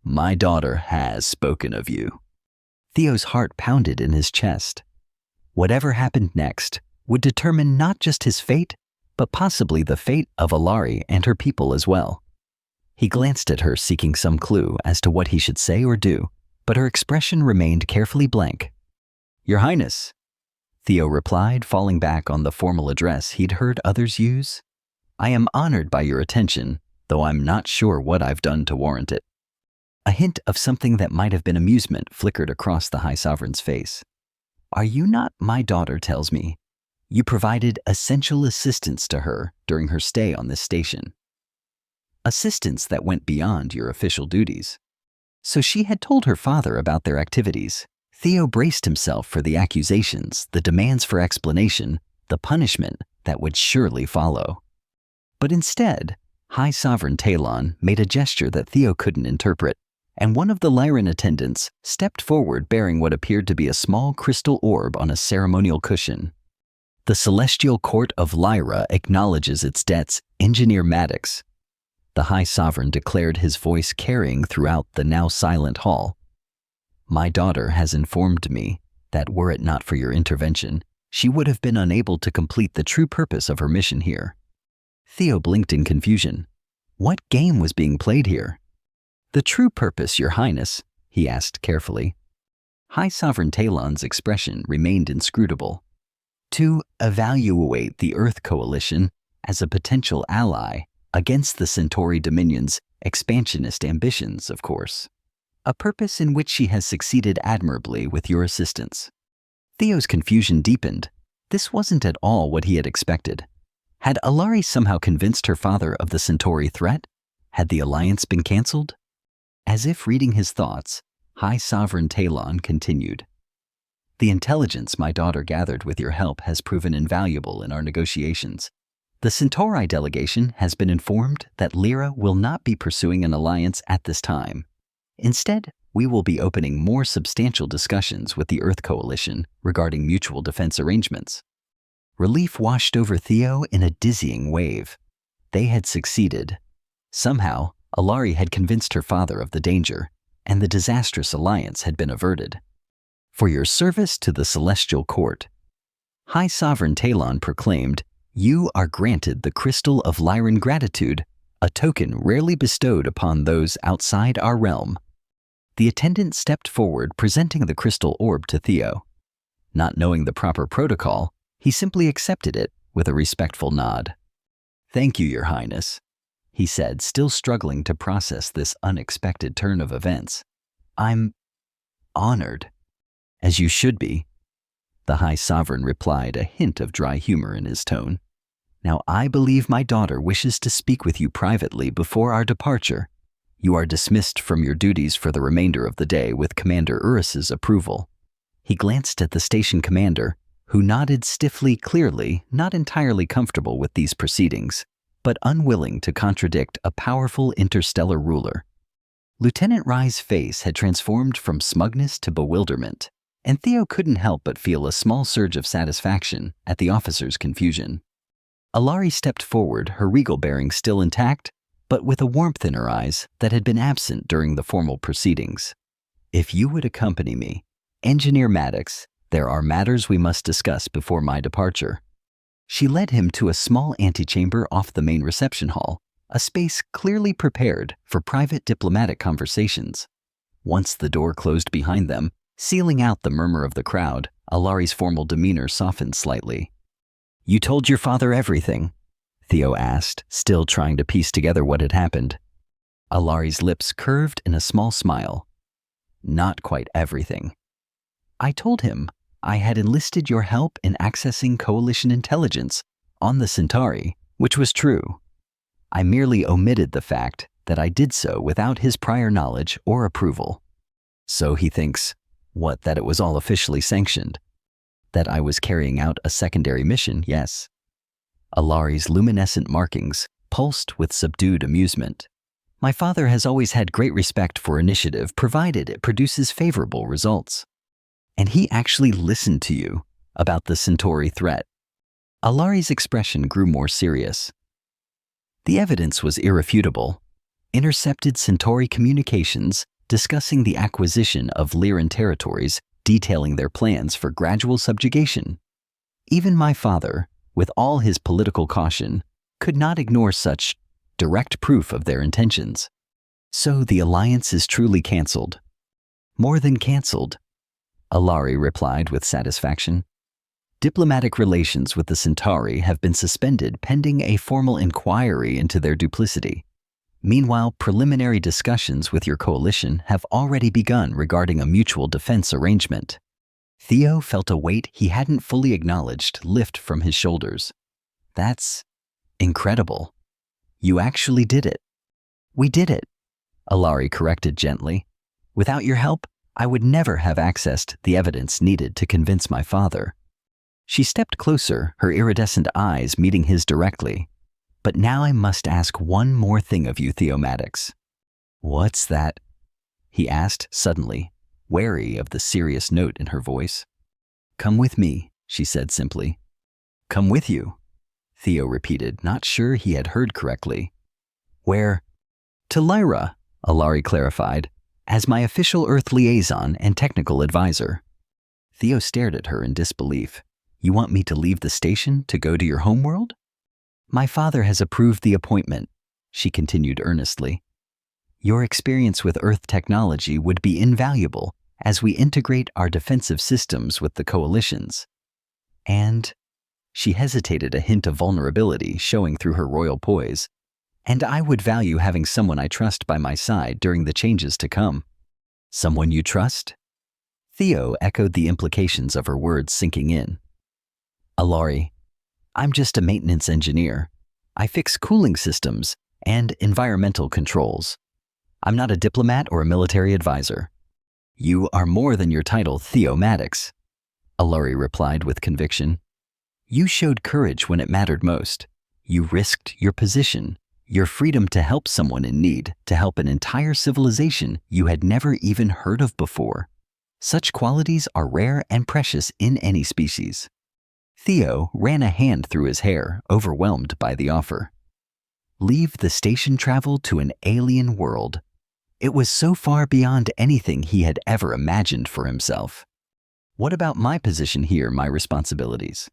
Speaker 1: My daughter has spoken of you. Theo's heart pounded in his chest. Whatever happened next would determine not just his fate, but possibly the fate of Alari and her people as well. He glanced at her, seeking some clue as to what he should say or do, but her expression remained carefully blank. Your Highness, Theo replied, falling back on the formal address he'd heard others use. I am honored by your attention, though I'm not sure what I've done to warrant it. A hint of something that might have been amusement flickered across the High Sovereign's face. Are you not my daughter, tells me? You provided essential assistance to her during her stay on this station. Assistance that went beyond your official duties. So she had told her father about their activities. Theo braced himself for the accusations, the demands for explanation, the punishment that would surely follow. But instead, High Sovereign Talon made a gesture that Theo couldn't interpret, and one of the Lyran attendants stepped forward bearing what appeared to be a small crystal orb on a ceremonial cushion. The Celestial Court of Lyra acknowledges its debts, Engineer Maddox. The High Sovereign declared, his voice carrying throughout the now silent hall. My daughter has informed me that were it not for your intervention, she would have been unable to complete the true purpose of her mission here. Theo blinked in confusion. What game was being played here? The true purpose, Your Highness, he asked carefully. High Sovereign Talon's expression remained inscrutable. To evaluate the Earth Coalition as a potential ally against the Centauri Dominion's expansionist ambitions, of course. A purpose in which she has succeeded admirably with your assistance. Theo's confusion deepened. This wasn't at all what he had expected. Had Alari somehow convinced her father of the Centauri threat? Had the alliance been cancelled? As if reading his thoughts, High Sovereign Talon continued. The intelligence my daughter gathered with your help has proven invaluable in our negotiations. The Centauri delegation has been informed that Lyra will not be pursuing an alliance at this time. Instead, we will be opening more substantial discussions with the Earth Coalition regarding mutual defense arrangements. Relief washed over Theo in a dizzying wave. They had succeeded. Somehow, Alari had convinced her father of the danger, and the disastrous alliance had been averted. For your service to the Celestial Court, High Sovereign Talon proclaimed, you are granted the Crystal of Lyran Gratitude, a token rarely bestowed upon those outside our realm. The attendant stepped forward, presenting the crystal orb to Theo. Not knowing the proper protocol, he simply accepted it with a respectful nod. Thank you, Your Highness, he said, still struggling to process this unexpected turn of events. I'm honored. As you should be, the High Sovereign replied, a hint of dry humor in his tone. Now I believe my daughter wishes to speak with you privately before our departure. You are dismissed from your duties for the remainder of the day with Commander Urus's approval. He glanced at the station commander, who nodded stiffly, clearly not entirely comfortable with these proceedings, but unwilling to contradict a powerful interstellar ruler. Lieutenant Rai's face had transformed from smugness to bewilderment, and Theo couldn't help but feel a small surge of satisfaction at the officer's confusion. Alari stepped forward, her regal bearing still intact, but with a warmth in her eyes that had been absent during the formal proceedings. If you would accompany me, Engineer Maddox, there are matters we must discuss before my departure. She led him to a small antechamber off the main reception hall, a space clearly prepared for private diplomatic conversations. Once the door closed behind them, sealing out the murmur of the crowd, Alari's formal demeanor softened slightly. "You told your father everything?" Theo asked, still trying to piece together what had happened. Alari's lips curved in a small smile. "Not quite everything. I told him I had enlisted your help in accessing Coalition intelligence on the Centauri, which was true. I merely omitted the fact that I did so without his prior knowledge or approval. So he thinks, what, that it was all officially sanctioned? That I was carrying out a secondary mission, yes." Alari's luminescent markings pulsed with subdued amusement. "My father has always had great respect for initiative, provided it produces favorable results. And he actually listened to you about the Centauri threat." Alari's expression grew more serious. "The evidence was irrefutable. Intercepted Centauri communications discussing the acquisition of Lyran territories, detailing their plans for gradual subjugation. Even my father, with all his political caution, could not ignore such direct proof of their intentions. So the alliance is truly canceled." "More than canceled," Alari replied with satisfaction. "Diplomatic relations with the Centauri have been suspended pending a formal inquiry into their duplicity. Meanwhile, preliminary discussions with your coalition have already begun regarding a mutual defense arrangement." Theo felt a weight he hadn't fully acknowledged lift from his shoulders. "That's incredible. You actually did it." "We did it," Alari corrected gently. "Without your help, I would never have accessed the evidence needed to convince my father." She stepped closer, her iridescent eyes meeting his directly. "But now I must ask one more thing of you, Theo Maddox." "What's that?" he asked suddenly, wary of the serious note in her voice. "Come with me," she said simply. "Come with you," Theo repeated, not sure he had heard correctly. "Where?" "To Lyra," Alari clarified, "as my official Earth liaison and technical advisor." Theo stared at her in disbelief. "You want me to leave the station to go to your homeworld?" "My father has approved the appointment," she continued earnestly. "Your experience with Earth technology would be invaluable as we integrate our defensive systems with the Coalition's. And," she hesitated, a hint of vulnerability showing through her royal poise, "and I would value having someone I trust by my side during the changes to come." "Someone you trust?" Theo echoed the implications of her words sinking in. "Alari, I'm just a maintenance engineer. I fix cooling systems and environmental controls. I'm not a diplomat or a military advisor." "You are more than your title, Theo Maddox," Alari replied with conviction. "You showed courage when it mattered most. You risked your position, your freedom to help someone in need, to help an entire civilization you had never even heard of before. Such qualities are rare and precious in any species." Theo ran a hand through his hair, overwhelmed by the offer. Leave the station travel to an alien world. It was so far beyond anything he had ever imagined for himself. "What about my position here, my responsibilities?"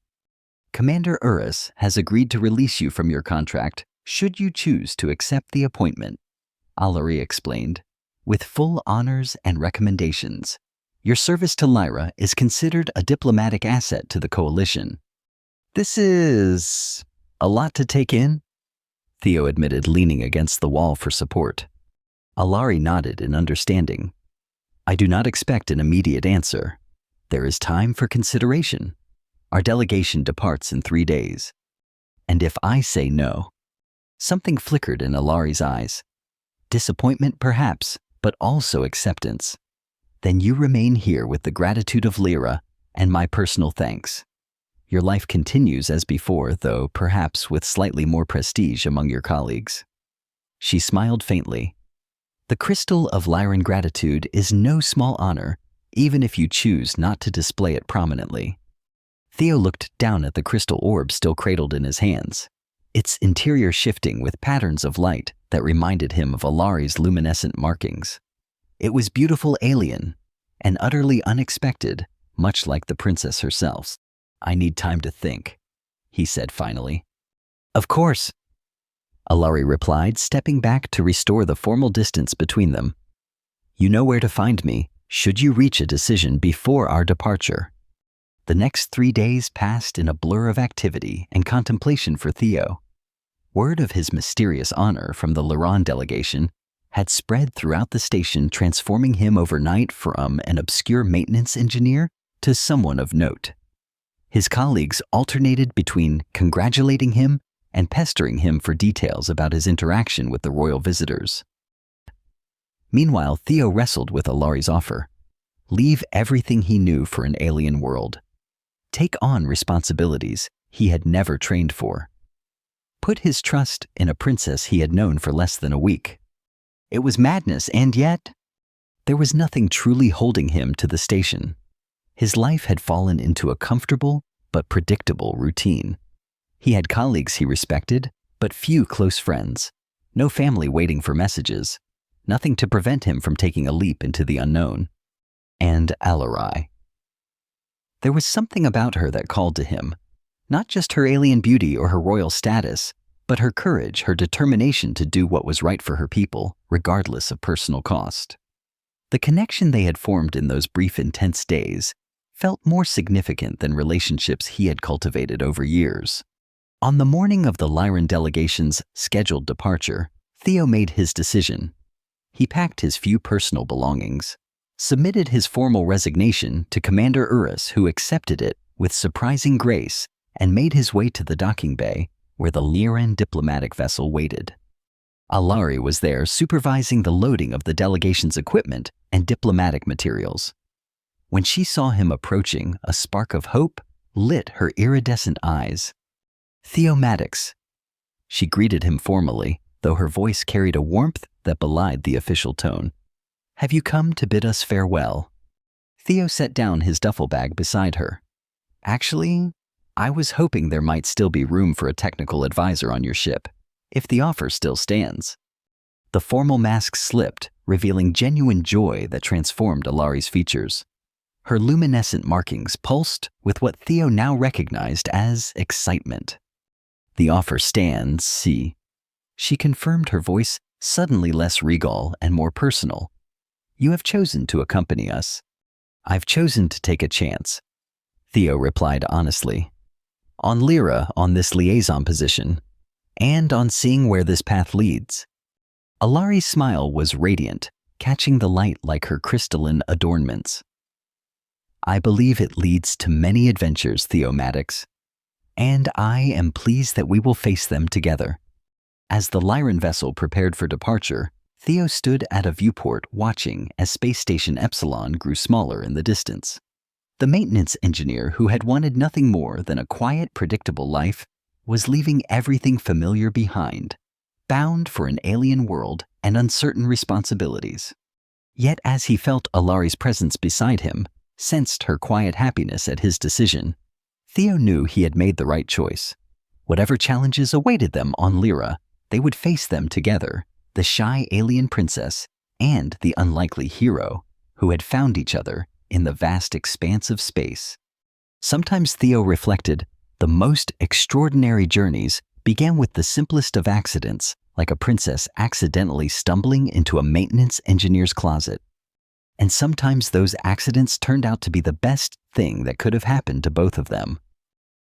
Speaker 1: "Commander Urus has agreed to release you from your contract should you choose to accept the appointment," Alari explained, "with full honors and recommendations. Your service to Lyra is considered a diplomatic asset to the Coalition." "This is a lot to take in," Theo admitted, leaning against the wall for support. Alari nodded in understanding. "I do not expect an immediate answer. There is time for consideration. Our delegation departs in 3 days. And if I say no..." Something flickered in Alari's eyes. Disappointment, perhaps, but also acceptance. "Then you remain here with the gratitude of Lyra and my personal thanks. Your life continues as before, though perhaps with slightly more prestige among your colleagues." She smiled faintly. "The crystal of Lyran gratitude is no small honor, even if you choose not to display it prominently." Theo looked down at the crystal orb still cradled in his hands, its interior shifting with patterns of light that reminded him of Alari's luminescent markings. It was beautiful alien and utterly unexpected, much like the princess herself. I need time to think, he said finally. Of course, Alari replied, stepping back to restore the formal distance between them. You know where to find me, should you reach a decision before our departure. The next 3 days passed in a blur of activity and contemplation for Theo. Word of his mysterious honor from the Liran delegation had spread throughout the station, transforming him overnight from an obscure maintenance engineer to someone of note. His colleagues alternated between congratulating him and pestering him for details about his interaction with the royal visitors. Meanwhile, Theo wrestled with Alari's offer. Leave everything he knew for an alien world. Take on responsibilities he had never trained for. Put his trust in a princess he had known for less than a week. It was madness, and yet there was nothing truly holding him to the station. His life had fallen into a comfortable but predictable routine. He had colleagues he respected, but few close friends. No family waiting for messages. Nothing to prevent him from taking a leap into the unknown. And Alari. There was something about her that called to him. Not just her alien beauty or her royal status, but her courage, her determination to do what was right for her people, regardless of personal cost. The connection they had formed in those brief, intense days felt more significant than relationships he had cultivated over years. On the morning of the Liran delegation's scheduled departure, Theo made his decision. He packed his few personal belongings, submitted his formal resignation to Commander Urus, who accepted it with surprising grace, and made his way to the docking bay where the Liran diplomatic vessel waited. Alari was there supervising the loading of the delegation's equipment and diplomatic materials. When she saw him approaching, a spark of hope lit her iridescent eyes. Theo Maddox. She greeted him formally, though her voice carried a warmth that belied the official tone. Have you come to bid us farewell? Theo set down his duffel bag beside her. Actually, I was hoping there might still be room for a technical advisor on your ship, if the offer still stands. The formal mask slipped, revealing genuine joy that transformed Alari's features. Her luminescent markings pulsed with what Theo now recognized as excitement. The offer stands, see. She confirmed, her voice suddenly less regal and more personal. You have chosen to accompany us. I've chosen to take a chance, Theo replied honestly. On Lyra, on this liaison position, and on seeing where this path leads. Alari's smile was radiant, catching the light like her crystalline adornments. I believe it leads to many adventures, Theo Maddox, and I am pleased that we will face them together. As the Liran vessel prepared for departure, Theo stood at a viewport watching as Space Station Epsilon grew smaller in the distance. The maintenance engineer, who had wanted nothing more than a quiet, predictable life, was leaving everything familiar behind, bound for an alien world and uncertain responsibilities. Yet as he felt Alari's presence beside him, sensed her quiet happiness at his decision, Theo knew he had made the right choice. Whatever challenges awaited them on Lyra, they would face them together, the shy alien princess and the unlikely hero who had found each other in the vast expanse of space. Sometimes Theo reflected, the most extraordinary journeys began with the simplest of accidents, like a princess accidentally stumbling into a maintenance engineer's closet. And sometimes those accidents turned out to be the best thing that could have happened to both of them.